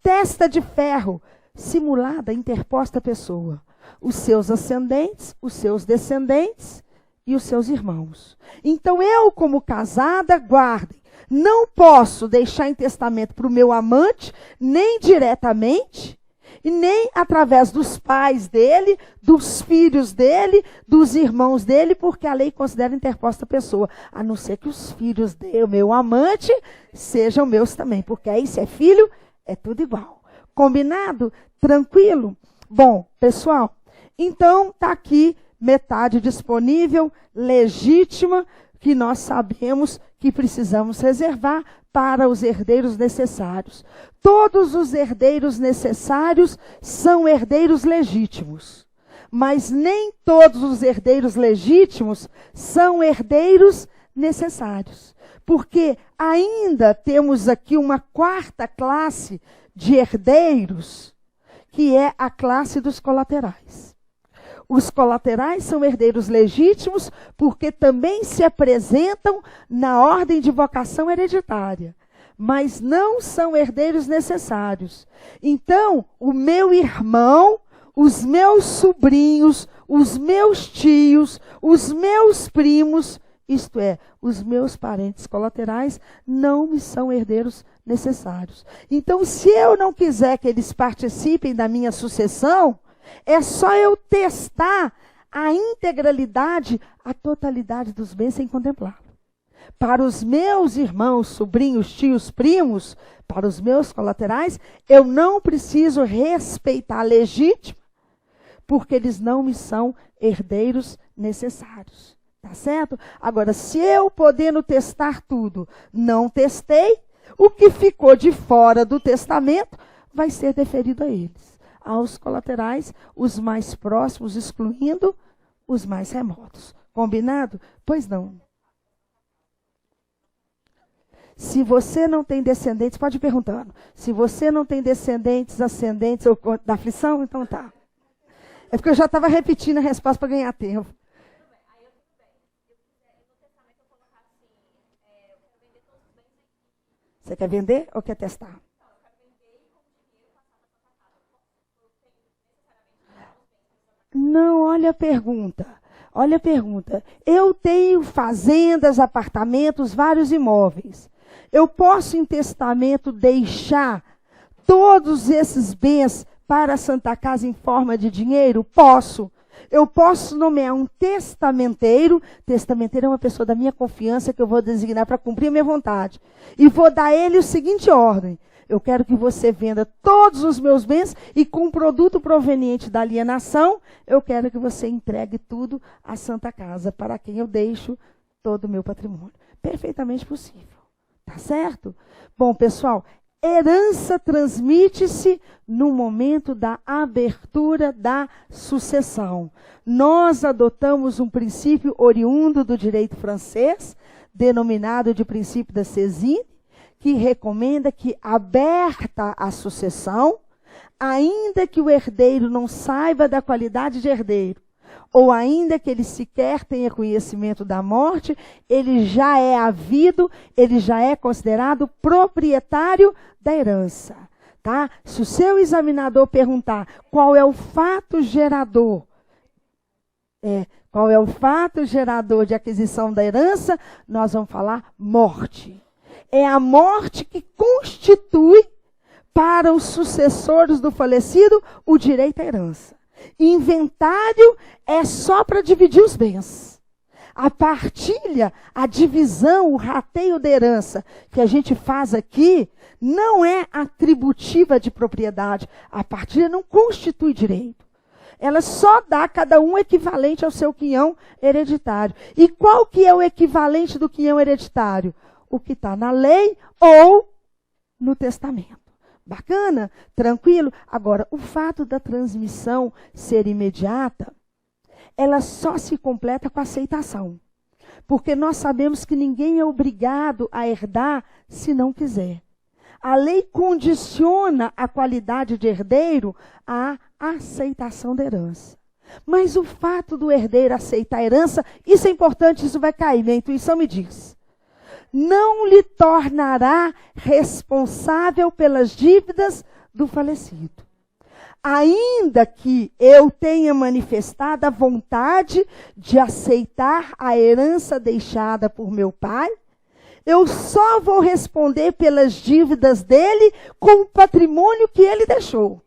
Testa de ferro, simulada, interposta pessoa. Os seus ascendentes, os seus descendentes e os seus irmãos. Então eu, como casada, guardem. Não posso deixar em testamento para o meu amante, nem diretamente, e nem através dos pais dele, dos filhos dele, dos irmãos dele, porque a lei considera interposta pessoa. A não ser que os filhos do meu amante sejam meus também, porque aí se é filho, é tudo igual. Combinado? Tranquilo? Bom, pessoal, então está aqui metade disponível, legítima, que nós sabemos que precisamos reservar para os herdeiros necessários. Todos os herdeiros necessários são herdeiros legítimos, mas nem todos os herdeiros legítimos são herdeiros necessários, porque ainda temos aqui uma quarta classe de herdeiros, que é a classe dos colaterais. Os colaterais são herdeiros legítimos porque também se apresentam na ordem de vocação hereditária, mas não são herdeiros necessários. Então, o meu irmão, os meus sobrinhos, os meus tios, os meus primos, isto é, os meus parentes colaterais, não me são herdeiros necessários. Então, se eu não quiser que eles participem da minha sucessão, é só eu testar a integralidade, a totalidade dos bens sem contemplá-lo. Para os meus irmãos, sobrinhos, tios, primos, para os meus colaterais, eu não preciso respeitar a legítima, porque eles não me são herdeiros necessários. Tá certo? Agora, se eu podendo testar tudo, não testei, o que ficou de fora do testamento vai ser deferido a eles. Aos colaterais, os mais próximos, excluindo os mais remotos. Combinado? Pois não. Se você não tem descendentes, pode ir perguntando. Se você não tem descendentes, ascendentes ou da aflição, então tá. É porque eu já estava repetindo a resposta para ganhar tempo. Você quer vender ou quer testar? Não, olha a pergunta. Olha a pergunta. Eu tenho fazendas, apartamentos, vários imóveis. Eu posso, em testamento, deixar todos esses bens para a Santa Casa em forma de dinheiro? Posso. Eu posso nomear um testamenteiro. Testamenteiro é uma pessoa da minha confiança que eu vou designar para cumprir a minha vontade. E vou dar a ele a seguinte ordem. Eu quero que você venda todos os meus bens e com um produto proveniente da alienação, eu quero que você entregue tudo à Santa Casa, para quem eu deixo todo o meu patrimônio. Perfeitamente possível. Tá certo? Bom, pessoal, herança transmite-se no momento da abertura da sucessão. Nós adotamos um princípio oriundo do direito francês, denominado de princípio da Césine, que recomenda que, aberta a sucessão, ainda que o herdeiro não saiba da qualidade de herdeiro, ou ainda que ele sequer tenha conhecimento da morte, ele já é havido, ele já é considerado proprietário da herança. Tá? Se o seu examinador perguntar qual é o fato gerador, de aquisição da herança, nós vamos falar morte. É a morte que constitui para os sucessores do falecido o direito à herança. Inventário é só para dividir os bens. A partilha, a divisão, o rateio da herança que a gente faz aqui não é atributiva de propriedade. A partilha não constitui direito. Ela só dá a cada um equivalente ao seu quinhão hereditário. E qual que é o equivalente do quinhão hereditário? O que está na lei ou no testamento. Bacana? Tranquilo? Agora, o fato da transmissão ser imediata, ela só se completa com a aceitação. Porque nós sabemos que ninguém é obrigado a herdar se não quiser. A lei condiciona a qualidade de herdeiro à aceitação da herança. Mas o fato do herdeiro aceitar a herança, isso é importante, isso vai cair, minha intuição me diz. Não lhe tornará responsável pelas dívidas do falecido. Ainda que eu tenha manifestado a vontade de aceitar a herança deixada por meu pai, eu só vou responder pelas dívidas dele com o patrimônio que ele deixou.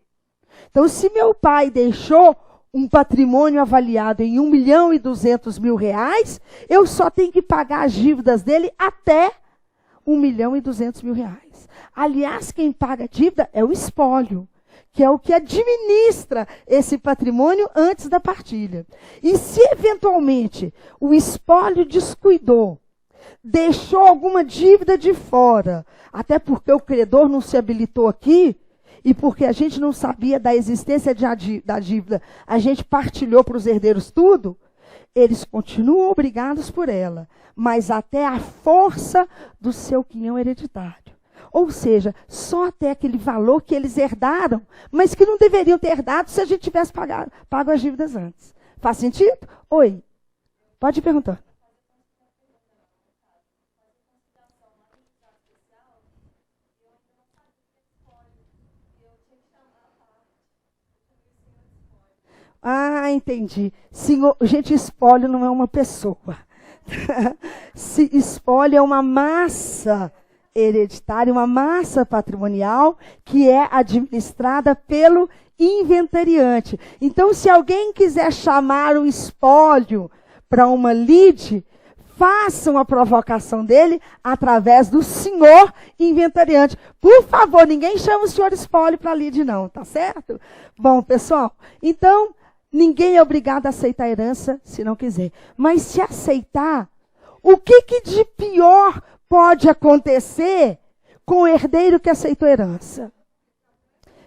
Então, se meu pai deixou um patrimônio avaliado em R$1.200.000, eu só tenho que pagar as dívidas dele até R$1.200.000. Aliás, quem paga a dívida é o espólio, que é o que administra esse patrimônio antes da partilha. E se eventualmente o espólio descuidou, deixou alguma dívida de fora, até porque o credor não se habilitou aqui, e porque a gente não sabia da existência da dívida, a gente partilhou para os herdeiros tudo, eles continuam obrigados por ela, mas até a força do seu quinhão hereditário. Ou seja, só até aquele valor que eles herdaram, mas que não deveriam ter herdado se a gente tivesse pago as dívidas antes. Faz sentido? Oi, pode perguntar. Ah, entendi. Senhor, gente, espólio não é uma pessoa. Espólio é uma massa hereditária, uma massa patrimonial que é administrada pelo inventariante. Então, se alguém quiser chamar o espólio para uma lide, façam a provocação dele através do senhor inventariante. Por favor, ninguém chama o senhor espólio para lide, não, tá certo? Bom, pessoal, então, ninguém é obrigado a aceitar a herança se não quiser. Mas se aceitar, o que de pior pode acontecer com o herdeiro que aceitou a herança?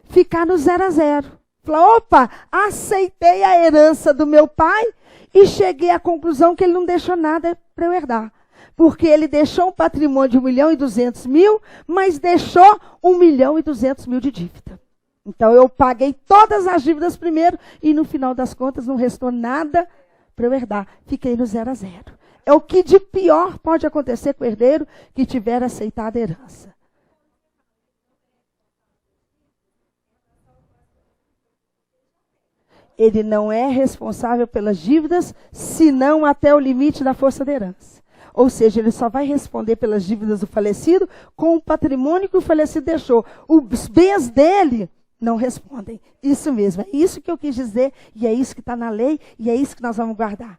Ficar no 0 a 0. Falar, opa, aceitei a herança do meu pai e cheguei à conclusão que ele não deixou nada para eu herdar. Porque ele deixou um patrimônio de R$1.200.000, mas deixou R$1.200.000 de dívida. Então, eu paguei todas as dívidas primeiro e, no final das contas, não restou nada para eu herdar. Fiquei no 0 a 0. É o que de pior pode acontecer com o herdeiro que tiver aceitado a herança. Ele não é responsável pelas dívidas, senão até o limite da força da herança. Ou seja, ele só vai responder pelas dívidas do falecido com o patrimônio que o falecido deixou. Os bens dele não respondem. Isso mesmo, é isso que eu quis dizer, e é isso que está na lei, e é isso que nós vamos guardar.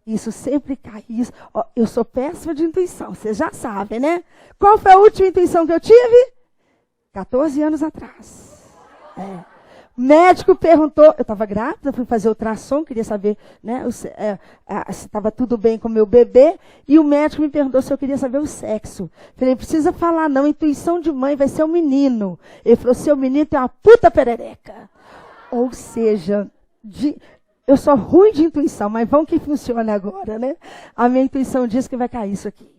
Isso sempre cai. Isso. Ó, eu sou péssima de intuição, vocês já sabem, né? Qual foi a última intuição que eu tive? 14 anos atrás. O médico perguntou, eu estava grávida, fui fazer ultrassom, queria saber, né, se estava tudo bem com o meu bebê, e o médico me perguntou se eu queria saber o sexo. Falei, não precisa falar não, intuição de mãe vai ser um menino. Ele falou, seu menino tem uma puta perereca. Ou seja, eu sou ruim de intuição, mas vamos que funcione agora, né? A minha intuição diz que vai cair isso aqui.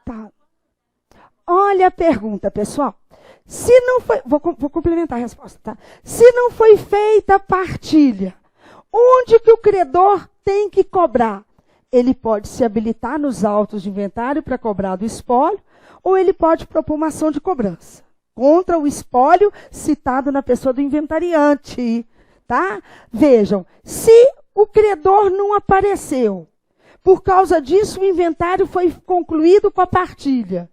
Tá. Olha a pergunta, pessoal. Se não foi, vou complementar a resposta, tá? Se não foi feita a partilha, onde que o credor tem que cobrar? Ele pode se habilitar nos autos de inventário para cobrar do espólio, ou ele pode propor uma ação de cobrança contra o espólio citado na pessoa do inventariante, tá? Vejam, se o credor não apareceu, por causa disso o inventário foi concluído com a partilha.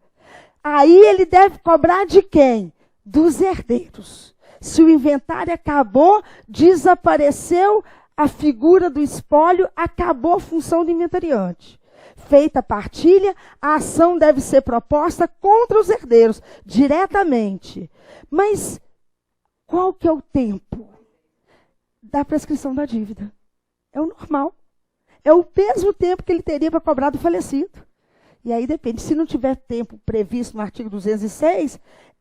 Aí ele deve cobrar de quem? Dos herdeiros. Se o inventário acabou, desapareceu a figura do espólio, acabou a função do inventariante. Feita a partilha, a ação deve ser proposta contra os herdeiros, diretamente. Mas qual que é o tempo da prescrição da dívida? É o normal. É o mesmo tempo que ele teria para cobrar do falecido. E aí depende, se não tiver tempo previsto no artigo 206,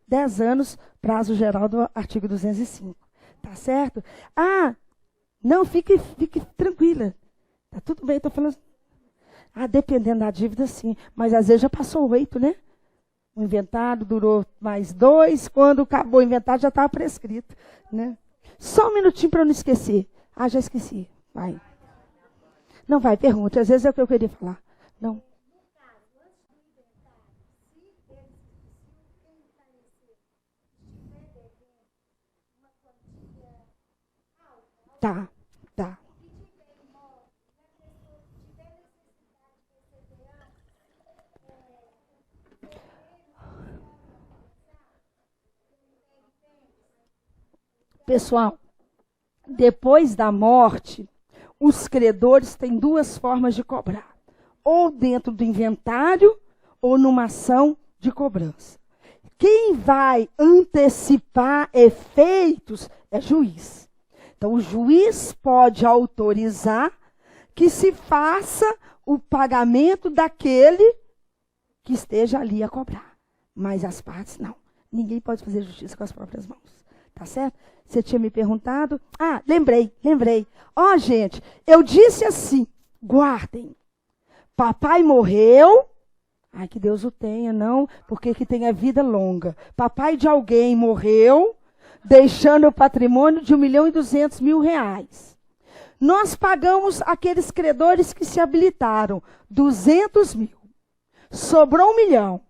10 anos, prazo geral do artigo 205. Tá certo? Ah, não, fique tranquila. Tá tudo bem, estou falando. Ah, dependendo da dívida, sim. Mas às vezes já passou 8, né? O inventário durou mais 2, quando acabou o inventário já estava prescrito, né? Só um minutinho para eu não esquecer. Ah, já esqueci. Vai. Não vai, pergunte. Às vezes é o que eu queria falar. Não. Tá. Pessoal, depois da morte, os credores têm duas formas de cobrar. Ou dentro do inventário, ou numa ação de cobrança. Quem vai antecipar efeitos é juiz. Então, o juiz pode autorizar que se faça o pagamento daquele que esteja ali a cobrar. Mas as partes, não. Ninguém pode fazer justiça com as próprias mãos. Tá certo? Você tinha me perguntado? Ah, lembrei. Ó, gente, eu disse assim, guardem. Papai morreu. Ai, que Deus o tenha, não, porque que tenha vida longa. Papai de alguém morreu, deixando o patrimônio de R$1.200.000. Nós pagamos aqueles credores que se habilitaram, 200 mil. Sobrou 1 milhão.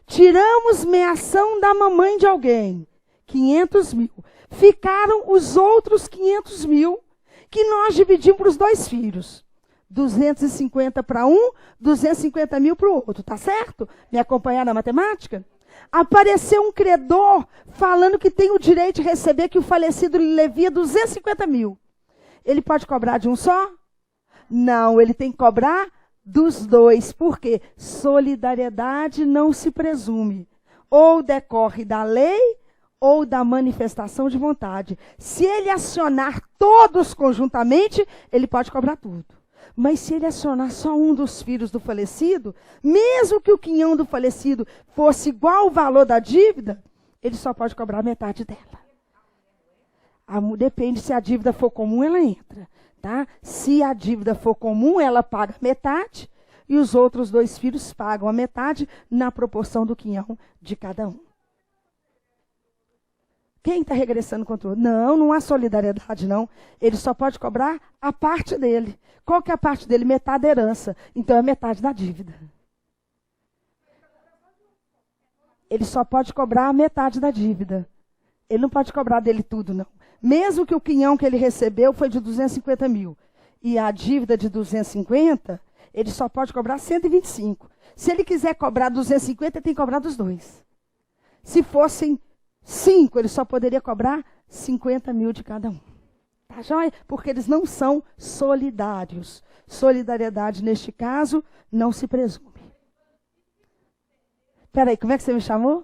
Tiramos meação da mamãe de alguém, 500 mil. Ficaram os outros 500 mil, que nós dividimos para os 2 filhos. 250 para um, 250 mil para o outro, tá certo? Me acompanhar na matemática? Apareceu um credor falando que tem o direito de receber, que o falecido lhe devia 250 mil. Ele pode cobrar de um só? Não, ele tem que cobrar dos 2. Por quê? Solidariedade não se presume. Ou decorre da lei, ou da manifestação de vontade. Se ele acionar todos conjuntamente, ele pode cobrar tudo. Mas se ele acionar só um dos filhos do falecido, mesmo que o quinhão do falecido fosse igual ao valor da dívida, ele só pode cobrar metade dela. Depende, se a dívida for comum, ela entra. Tá? Se a dívida for comum, ela paga metade, e os outros 2 filhos pagam a metade na proporção do quinhão de cada um. Quem está regressando contra o outro? Não há solidariedade, não. Ele só pode cobrar a parte dele. Qual que é a parte dele? Metade da herança. Então, é metade da dívida. Ele só pode cobrar a metade da dívida. Ele não pode cobrar dele tudo, não. Mesmo que o quinhão que ele recebeu foi de 250 mil. E a dívida de 250, ele só pode cobrar 125. Se ele quiser cobrar 250, ele tem que cobrar dos dois. Se fossem 5, ele só poderia cobrar 50 mil de cada um. Tá joia? Porque eles não são solidários. Solidariedade, neste caso, não se presume. Peraí, como é que você me chamou?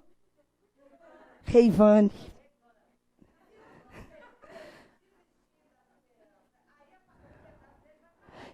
Reivane.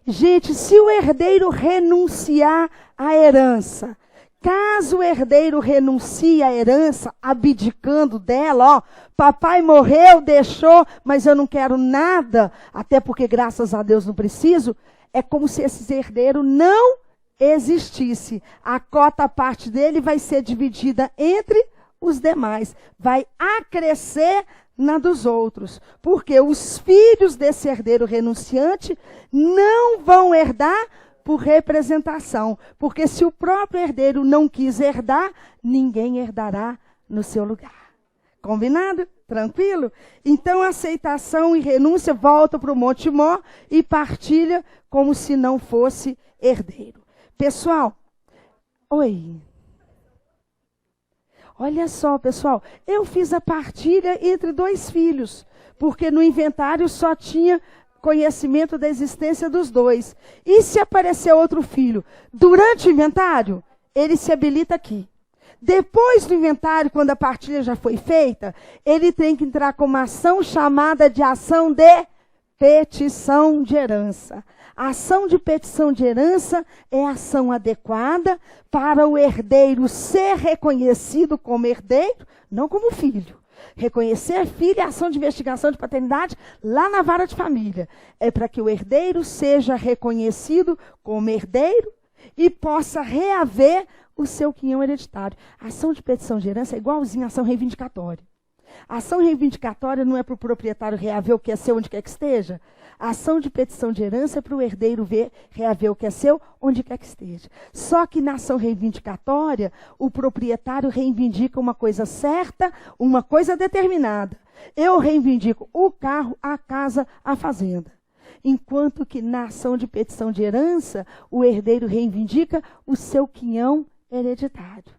Gente, se o herdeiro renunciar à herança, caso o herdeiro renuncie à herança, abdicando dela, ó, papai morreu, deixou, mas eu não quero nada, até porque graças a Deus não preciso, é como se esse herdeiro não existisse. A cota, a parte dele vai ser dividida entre os demais, vai acrescer na dos outros, porque os filhos desse herdeiro renunciante não vão herdar por representação, porque se o próprio herdeiro não quis herdar, ninguém herdará no seu lugar. Combinado? Tranquilo? Então, aceitação e renúncia volta para o Monte Mor e partilha como se não fosse herdeiro. Pessoal, oi. Olha só, pessoal, eu fiz a partilha entre 2 filhos, porque no inventário só tinha conhecimento da existência dos 2. E se aparecer outro filho durante o inventário, ele se habilita aqui. Depois do inventário, quando a partilha já foi feita, ele tem que entrar com uma ação chamada de ação de petição de herança. A ação de petição de herança é a ação adequada para o herdeiro ser reconhecido como herdeiro, não como filho. Reconhecer filho é ação de investigação de paternidade lá na vara de família. É para que o herdeiro seja reconhecido como herdeiro e possa reaver o seu quinhão hereditário. A ação de petição de herança é igualzinha à ação reivindicatória. A ação reivindicatória não é para o proprietário reaver o que é seu onde quer que esteja. A ação de petição de herança é para o herdeiro reaver o que é seu onde quer que esteja. Só que na ação reivindicatória, o proprietário reivindica uma coisa certa, uma coisa determinada. Eu reivindico o carro, a casa, a fazenda. Enquanto que na ação de petição de herança, o herdeiro reivindica o seu quinhão hereditário.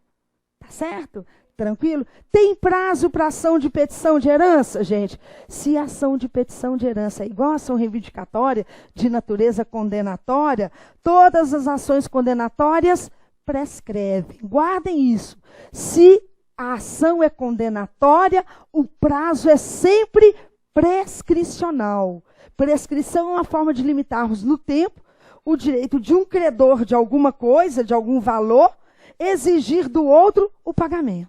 Tá certo? Tranquilo? Tem prazo para ação de petição de herança, gente? Se a ação de petição de herança é igual a ação reivindicatória, de natureza condenatória, todas as ações condenatórias prescrevem. Guardem isso. Se a ação é condenatória, o prazo é sempre prescricional. Prescrição é uma forma de limitarmos no tempo o direito de um credor de alguma coisa, de algum valor, exigir do outro o pagamento.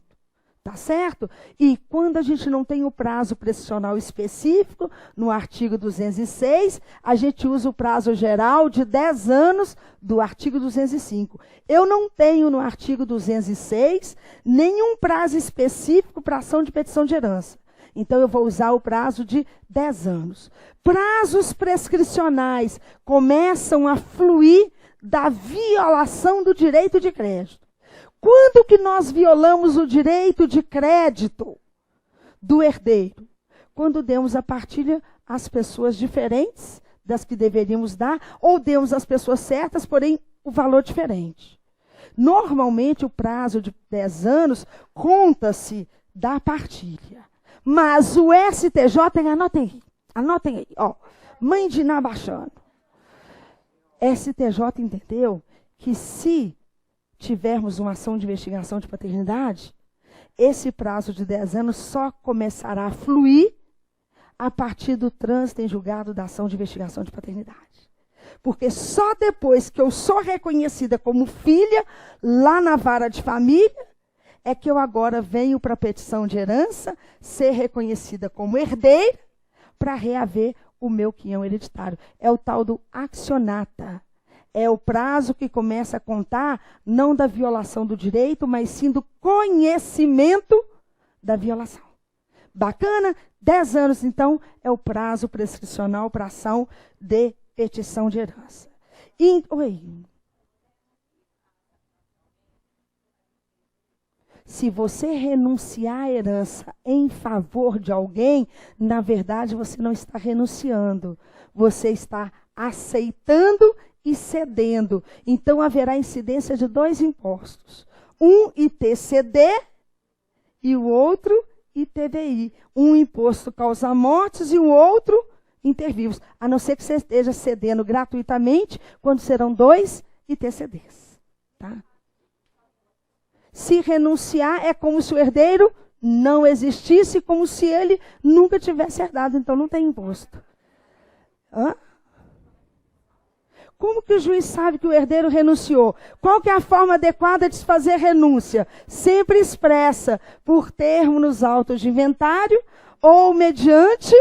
Tá certo? E quando a gente não tem o prazo prescricional específico, no artigo 206, a gente usa o prazo geral de 10 anos do artigo 205. Eu não tenho no artigo 206 nenhum prazo específico para ação de petição de herança. Então, eu vou usar o prazo de 10 anos. Prazos prescricionais começam a fluir da violação do direito de crédito. Quando que nós violamos o direito de crédito do herdeiro? Quando demos a partilha às pessoas diferentes das que deveríamos dar, ou demos às pessoas certas, porém o valor diferente. Normalmente o prazo de 10 anos conta-se da partilha. Mas o STJ, anotem aí, ó, mãe de Iná baixando. STJ entendeu que se tivermos uma ação de investigação de paternidade, esse prazo de 10 anos só começará a fluir a partir do trânsito em julgado da ação de investigação de paternidade. Porque só depois que eu sou reconhecida como filha, lá na vara de família, é que eu agora venho para a petição de herança, ser reconhecida como herdeira, para reaver o meu quinhão hereditário. É o tal do accionata. É o prazo que começa a contar, não da violação do direito, mas sim do conhecimento da violação. Bacana? 10 anos, então, é o prazo prescricional para ação de petição de herança. Oi. Se você renunciar à herança em favor de alguém, na verdade, você não está renunciando. Você está aceitando e cedendo. Então haverá incidência de 2 impostos. Um ITCD e o outro ITVI. Um imposto causa mortes e o outro intervivos. A não ser que você esteja cedendo gratuitamente, quando serão 2 ITCDs. Tá? Se renunciar, é como se o herdeiro não existisse, como se ele nunca tivesse herdado. Então não tem imposto. Hã? Como que o juiz sabe que o herdeiro renunciou? Qual que é a forma adequada de se fazer renúncia? Sempre expressa por termo nos autos de inventário ou mediante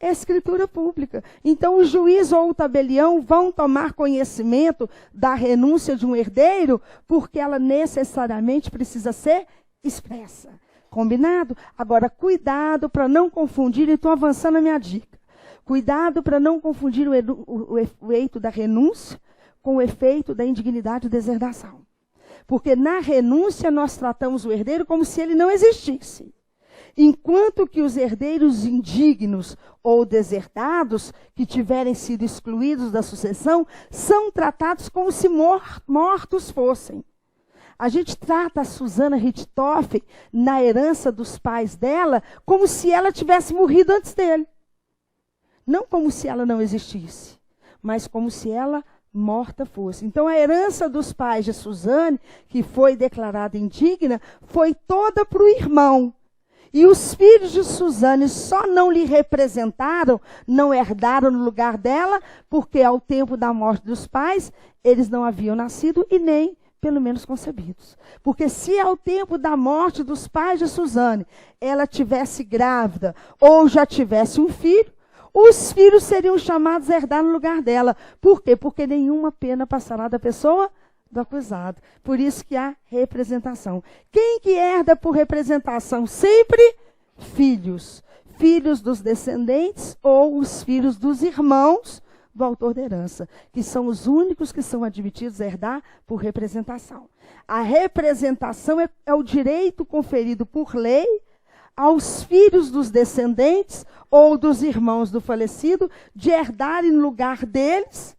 escritura pública. Então, o juiz ou o tabelião vão tomar conhecimento da renúncia de um herdeiro porque ela necessariamente precisa ser expressa. Combinado? Agora, cuidado para não confundir, e estou avançando a minha dica. Cuidado para não confundir o efeito da renúncia com o efeito da indignidade e deserdação. Porque na renúncia nós tratamos o herdeiro como se ele não existisse. Enquanto que os herdeiros indignos ou deserdados, que tiverem sido excluídos da sucessão, são tratados como se mortos fossem. A gente trata a Susana Richthofen, na herança dos pais dela, como se ela tivesse morrido antes dele. Não como se ela não existisse, mas como se ela morta fosse. Então, a herança dos pais de Suzane, que foi declarada indigna, foi toda para o irmão. E os filhos de Suzane só não lhe representaram, não herdaram no lugar dela, porque ao tempo da morte dos pais, eles não haviam nascido e nem, pelo menos, concebidos. Porque se ao tempo da morte dos pais de Suzane, ela tivesse grávida ou já tivesse um filho, os filhos seriam chamados a herdar no lugar dela. Por quê? Porque nenhuma pena passará da pessoa do acusado. Por isso que há representação. Quem que herda por representação? Sempre filhos. Filhos dos descendentes ou os filhos dos irmãos do autor da herança, que são os únicos que são admitidos a herdar por representação. A representação é o direito conferido por lei aos filhos dos descendentes ou dos irmãos do falecido de herdarem no lugar deles,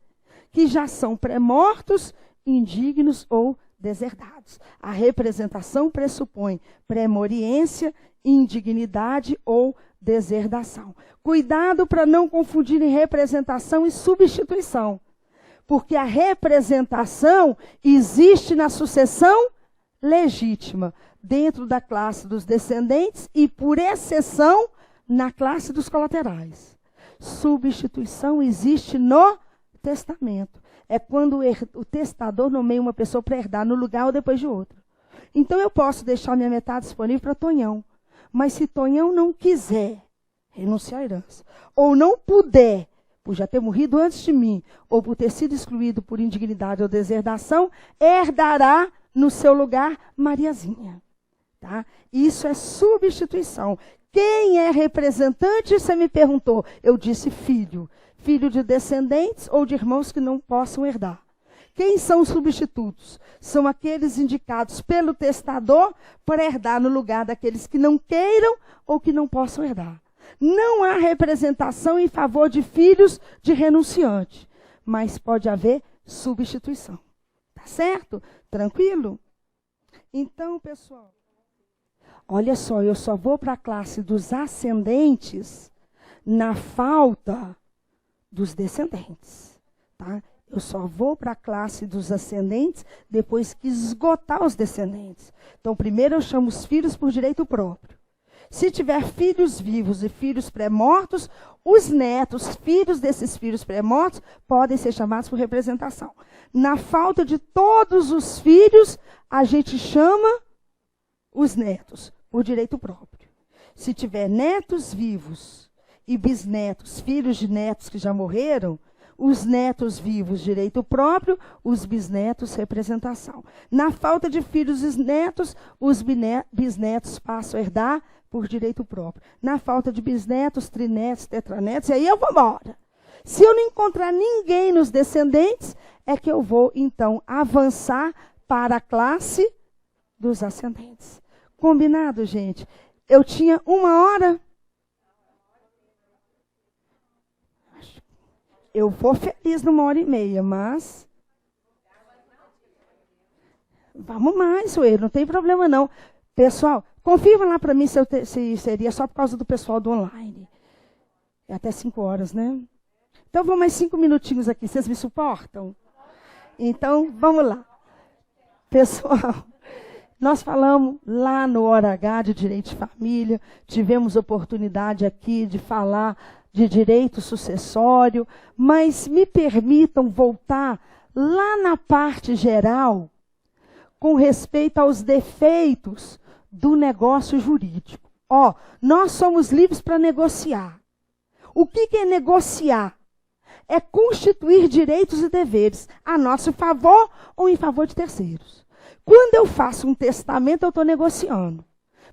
que já são pré-mortos, indignos ou deserdados. A representação pressupõe premoriência, indignidade ou deserdação. Cuidado para não confundirem representação e substituição, porque a representação existe na sucessão legítima, dentro da classe dos descendentes e, por exceção, na classe dos colaterais. Substituição existe no testamento. É quando o testador nomeia uma pessoa para herdar no lugar ou depois de outra. Então, eu posso deixar minha metade disponível para Tonhão. Mas se Tonhão não quiser renunciar à herança, ou não puder, por já ter morrido antes de mim, ou por ter sido excluído por indignidade ou deserdação, herdará no seu lugar Mariazinha. Tá? Isso é substituição. Quem é representante, você me perguntou. Eu disse filho. Filho de descendentes ou de irmãos que não possam herdar. Quem são os substitutos? São aqueles indicados pelo testador para herdar no lugar daqueles que não queiram ou que não possam herdar. Não há representação em favor de filhos de renunciante, mas pode haver substituição. Tá certo? Tranquilo? Então, pessoal, olha só, eu só vou para a classe dos ascendentes na falta dos descendentes, tá? Eu só vou para a classe dos ascendentes depois que esgotar os descendentes. Então, primeiro eu chamo os filhos por direito próprio. Se tiver filhos vivos e filhos pré-mortos, os netos, filhos desses filhos pré-mortos, podem ser chamados por representação. Na falta de todos os filhos, a gente chama os netos por direito próprio. Se tiver netos vivos e bisnetos, filhos de netos que já morreram, os netos vivos, direito próprio, os bisnetos, representação. Na falta de filhos e netos, os bisnetos passam a herdar por direito próprio. Na falta de bisnetos, trinetos, tetranetos, e aí eu vou embora. Se eu não encontrar ninguém nos descendentes, é que eu vou, então, avançar para a classe dos ascendentes. Combinado, gente? Eu tinha 1 hora. Eu vou feliz numa 1h30, mas Vamos mais, ué, não tem problema não. Pessoal, confirma lá para mim se seria só por causa do pessoal do online. É até 5 horas, né? Então, vamos mais 5 minutinhos aqui. Vocês me suportam? Então, vamos lá. Pessoal, nós falamos lá no Hora H de Direito de Família, tivemos oportunidade aqui de falar de direito sucessório, mas me permitam voltar lá na parte geral com respeito aos defeitos do negócio jurídico. Ó, nós somos livres para negociar. O que é negociar? É constituir direitos e deveres a nosso favor ou em favor de terceiros. Quando eu faço um testamento, eu estou negociando.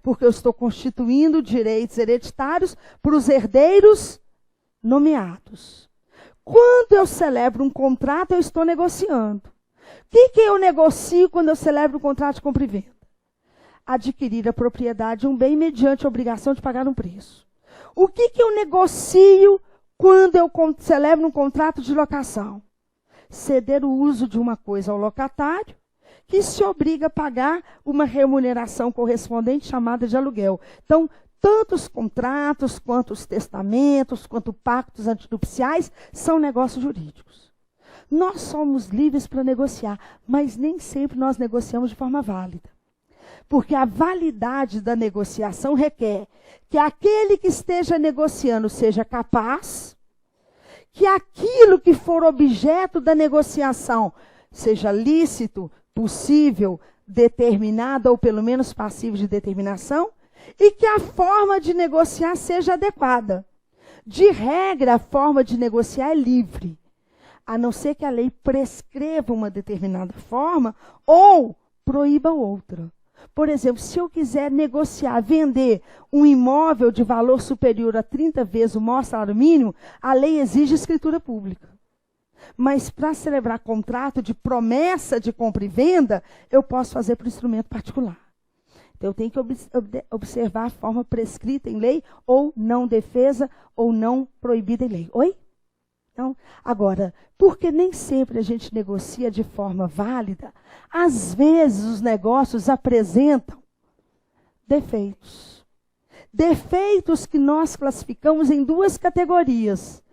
Porque eu estou constituindo direitos hereditários para os herdeiros nomeados. Quando eu celebro um contrato, eu estou negociando. O que eu negocio quando eu celebro um contrato de compra e venda? Adquirir a propriedade de um bem mediante a obrigação de pagar um preço. O que eu negocio quando eu celebro um contrato de locação? Ceder o uso de uma coisa ao locatário, que se obriga a pagar uma remuneração correspondente chamada de aluguel. Então, tanto os contratos, quanto os testamentos, quanto pactos antinupciais, são negócios jurídicos. Nós somos livres para negociar, mas nem sempre nós negociamos de forma válida. Porque a validade da negociação requer que aquele que esteja negociando seja capaz, que aquilo que for objeto da negociação seja lícito, possível, determinado ou pelo menos passivo de determinação, e que a forma de negociar seja adequada. De regra, a forma de negociar é livre, a não ser que a lei prescreva uma determinada forma ou proíba outra. Por exemplo, se eu quiser negociar, vender um imóvel de valor superior a 30 vezes o maior salário mínimo, a lei exige escritura pública. Mas para celebrar contrato de promessa de compra e venda, eu posso fazer por instrumento particular. Então, eu tenho que observar a forma prescrita em lei, ou não defesa, ou não proibida em lei. Oi? Então, agora, porque nem sempre a gente negocia de forma válida, às vezes os negócios apresentam defeitos. Defeitos que nós classificamos em 2 categorias.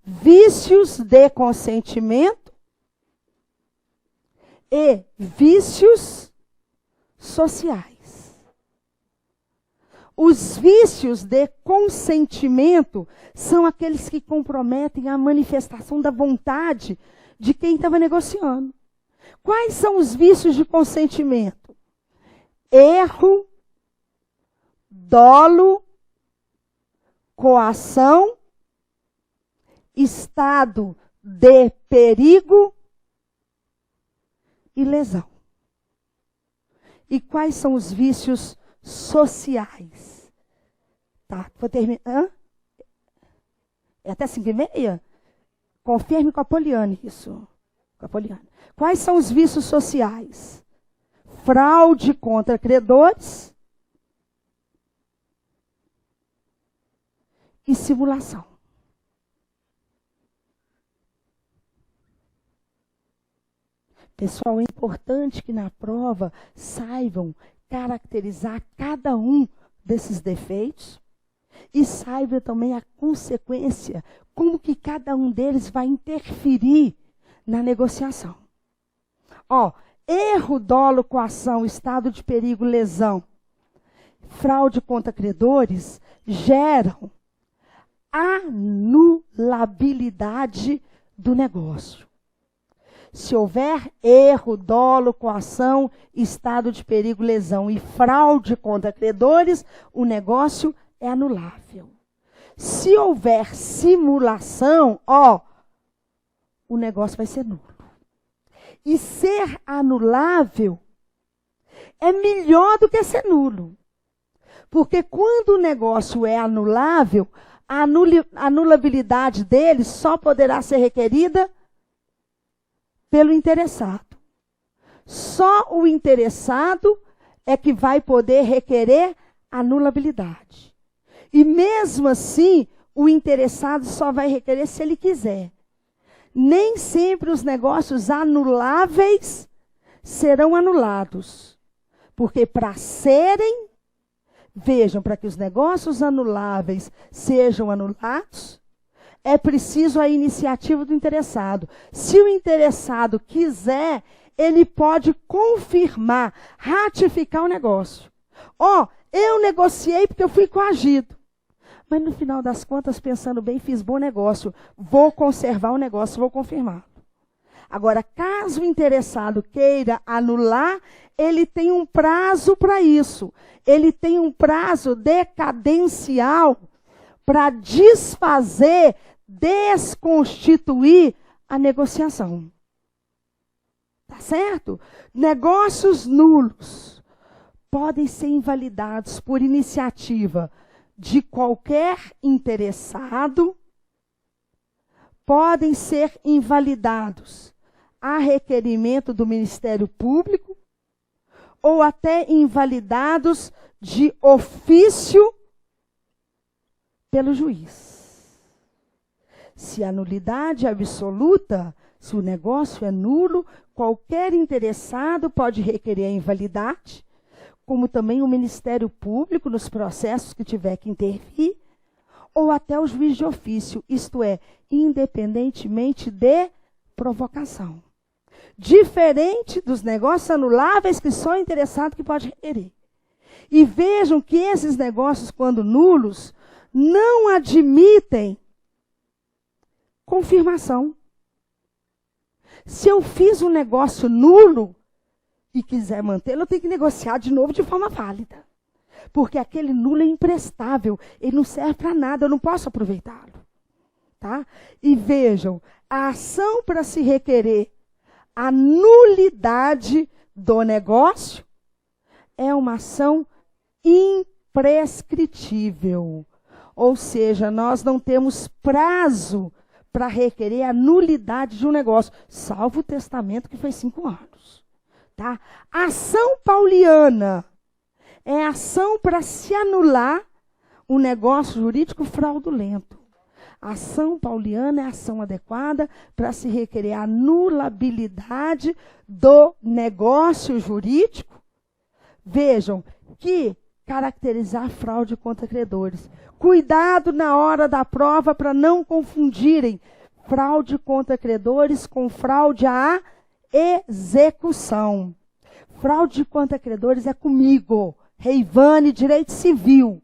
Vícios de consentimento e vícios sociais. Os vícios de consentimento são aqueles que comprometem a manifestação da vontade de quem estava negociando. Quais são os vícios de consentimento? Erro, dolo, coação, estado de perigo e lesão. E quais são os vícios sociais? Tá, vou terminar. É até 5h30? Confirme com a Poliane isso. Com a Poliane. Quais são os vícios sociais? Fraude contra credores e simulação. Pessoal, é importante que na prova saibam caracterizar cada um desses defeitos e saibam também a consequência, como que cada um deles vai interferir na negociação. Ó, erro, dolo, coação, estado de perigo, lesão, fraude contra credores geram anulabilidade do negócio. Se houver erro, dolo, coação, estado de perigo, lesão e fraude contra credores, o negócio é anulável. Se houver simulação, o negócio vai ser nulo. E ser anulável é melhor do que ser nulo. Porque quando o negócio é anulável, a anulabilidade dele só poderá ser requerida pelo interessado. Só o interessado é que vai poder requerer anulabilidade. E mesmo assim, o interessado só vai requerer se ele quiser. Nem sempre os negócios anuláveis serão anulados. Porque para serem, vejam, para que os negócios anuláveis sejam anulados, é preciso a iniciativa do interessado. Se o interessado quiser, ele pode confirmar, ratificar o negócio. Eu negociei porque eu fui coagido. Mas no final das contas, pensando bem, fiz bom negócio. Vou conservar o negócio, vou confirmar. Agora, caso o interessado queira anular, ele tem um prazo para isso. Ele tem um prazo decadencial para desfazer, desconstituir a negociação. Tá certo? Negócios nulos podem ser invalidados por iniciativa de qualquer interessado, podem ser invalidados a requerimento do Ministério Público ou até invalidados de ofício pelo juiz. Se a nulidade é absoluta, se o negócio é nulo, qualquer interessado pode requerer a invalidade, como também o Ministério Público nos processos que tiver que intervir, ou até o juiz de ofício, isto é, independentemente de provocação. Diferente dos negócios anuláveis que só o interessado que pode requerer. E vejam que esses negócios, quando nulos, não admitem confirmação. Se eu fiz um negócio nulo e quiser mantê-lo, eu tenho que negociar de novo de forma válida. Porque aquele nulo é imprestável, ele não serve para nada, eu não posso aproveitá-lo. Tá? E vejam, a ação para se requerer a nulidade do negócio é uma ação imprescritível. Ou seja, nós não temos prazo para requerer a nulidade de um negócio, salvo o testamento que foi 5 anos. Tá? A ação pauliana é ação para se anular um negócio jurídico fraudulento. A ação pauliana é a ação adequada para se requerer a anulabilidade do negócio jurídico. Vejam que caracterizar fraude contra credores. Cuidado na hora da prova para não confundirem fraude contra credores com fraude à execução. Fraude contra credores é comigo, Reivane, Direito Civil.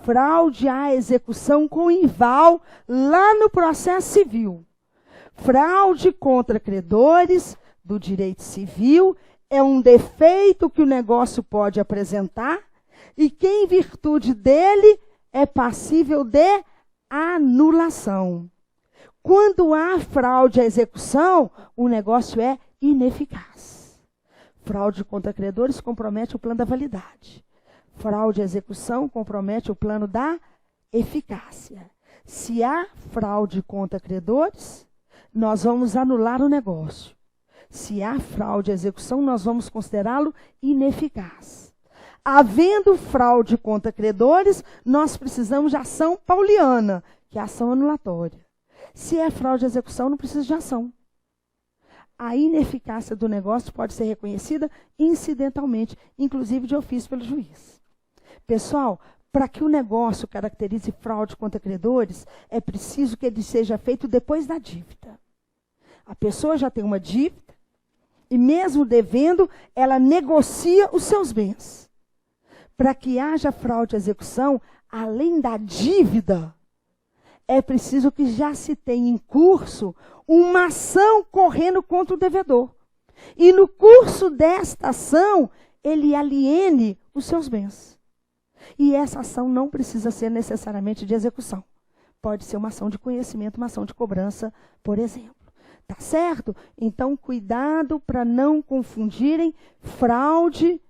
Fraude à execução com inval lá no processo civil. Fraude contra credores do direito civil é um defeito que o negócio pode apresentar e que, em virtude dele, é passível de anulação. Quando há fraude à execução, o negócio é ineficaz. Fraude contra credores compromete o plano da validade. Fraude à execução compromete o plano da eficácia. Se há fraude contra credores, nós vamos anular o negócio. Se há fraude à execução, nós vamos considerá-lo ineficaz. Havendo fraude contra credores, nós precisamos de ação pauliana, que é a ação anulatória. Se é fraude à execução, não precisa de ação. A ineficácia do negócio pode ser reconhecida incidentalmente, inclusive de ofício pelo juiz. Pessoal, para que o negócio caracterize fraude contra credores, é preciso que ele seja feito depois da dívida. A pessoa já tem uma dívida e mesmo devendo, ela negocia os seus bens. Para que haja fraude à execução, além da dívida, é preciso que já se tenha em curso uma ação correndo contra o devedor. E no curso desta ação, ele aliene os seus bens. E essa ação não precisa ser necessariamente de execução. Pode ser uma ação de conhecimento, uma ação de cobrança, por exemplo. Tá certo? Então, cuidado para não confundirem fraude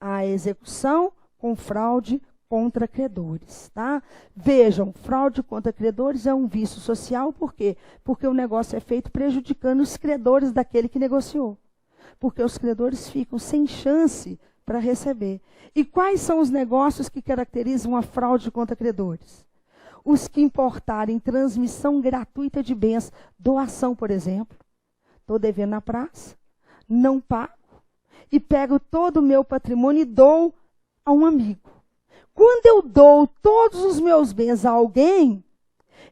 à execução com fraude contra credores. Tá? Vejam, fraude contra credores é um vício social, por quê? Porque o negócio é feito prejudicando os credores daquele que negociou. Porque os credores ficam sem chance para receber. E quais são os negócios que caracterizam a fraude contra credores? Os que importarem transmissão gratuita de bens, doação, por exemplo. Estou devendo na praça, não pago, e pego todo o meu patrimônio e dou a um amigo. Quando eu dou todos os meus bens a alguém,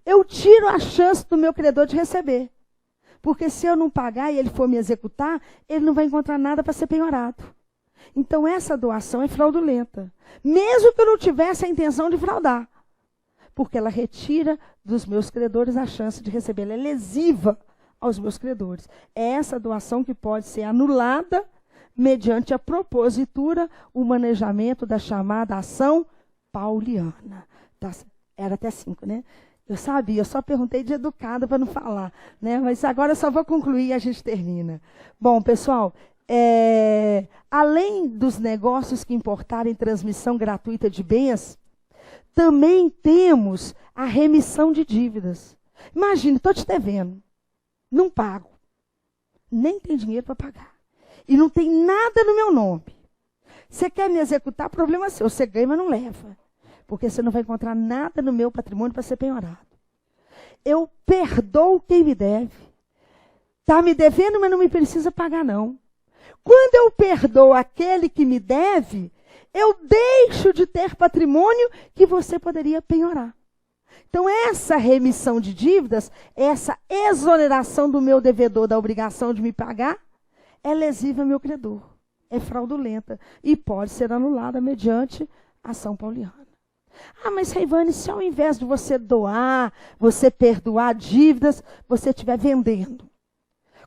eu tiro a chance do meu credor de receber. Porque se eu não pagar e ele for me executar, ele não vai encontrar nada para ser penhorado. Então essa doação é fraudulenta. Mesmo que eu não tivesse a intenção de fraudar. Porque ela retira dos meus credores a chance de receber. Ela é lesiva aos meus credores. É essa doação que pode ser anulada mediante a propositura, o manejamento da chamada ação pauliana. Tá, era até 5, né? Eu sabia, eu só perguntei de educada para não falar, né? Mas agora eu só vou concluir e a gente termina. Bom, pessoal, além dos negócios que importarem transmissão gratuita de bens, também temos a remissão de dívidas. Imagina, estou te devendo, não pago, nem tem dinheiro para pagar. E não tem nada no meu nome. Você quer me executar, problema seu. Você ganha, mas não leva. Porque você não vai encontrar nada no meu patrimônio para ser penhorado. Eu perdoo quem me deve. Está me devendo, mas não me precisa pagar, não. Quando eu perdoo aquele que me deve, eu deixo de ter patrimônio que você poderia penhorar. Então, essa remissão de dívidas, essa exoneração do meu devedor da obrigação de me pagar, é lesiva ao meu credor, é fraudulenta e pode ser anulada mediante ação pauliana. Ah, mas Reivane, se ao invés de você doar, você perdoar dívidas, você estiver vendendo.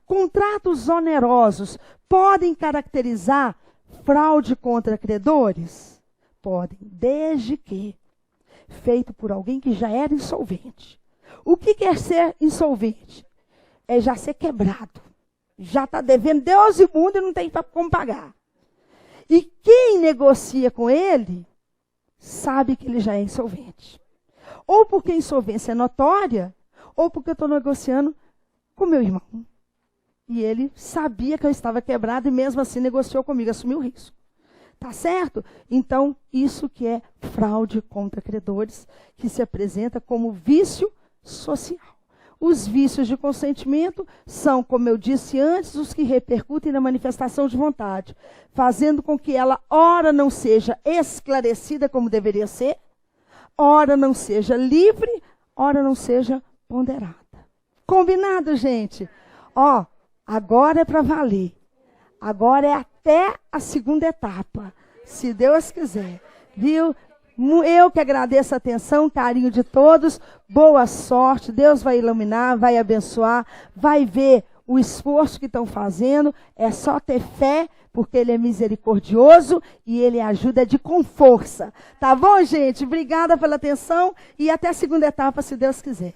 Contratos onerosos podem caracterizar fraude contra credores? Podem, desde que feito por alguém que já era insolvente. O que quer ser insolvente? É já ser quebrado. Já está devendo Deus e mundo e não tem como pagar. E quem negocia com ele, sabe que ele já é insolvente. Ou porque a insolvência é notória, ou porque eu estou negociando com meu irmão. E ele sabia que eu estava quebrado e mesmo assim negociou comigo, assumiu o risco. Tá certo? Então, isso que é fraude contra credores, que se apresenta como vício social. Os vícios de consentimento são, como eu disse antes, os que repercutem na manifestação de vontade, fazendo com que ela, ora, não seja esclarecida como deveria ser, ora, não seja livre, ora, não seja ponderada. Combinado, gente? Ó, agora é para valer. Agora é até a segunda etapa, se Deus quiser. Viu? Eu que agradeço a atenção, carinho de todos, boa sorte, Deus vai iluminar, vai abençoar, vai ver o esforço que estão fazendo, é só ter fé, porque Ele é misericordioso e Ele ajuda com força. Tá bom, gente? Obrigada pela atenção e até a segunda etapa, se Deus quiser.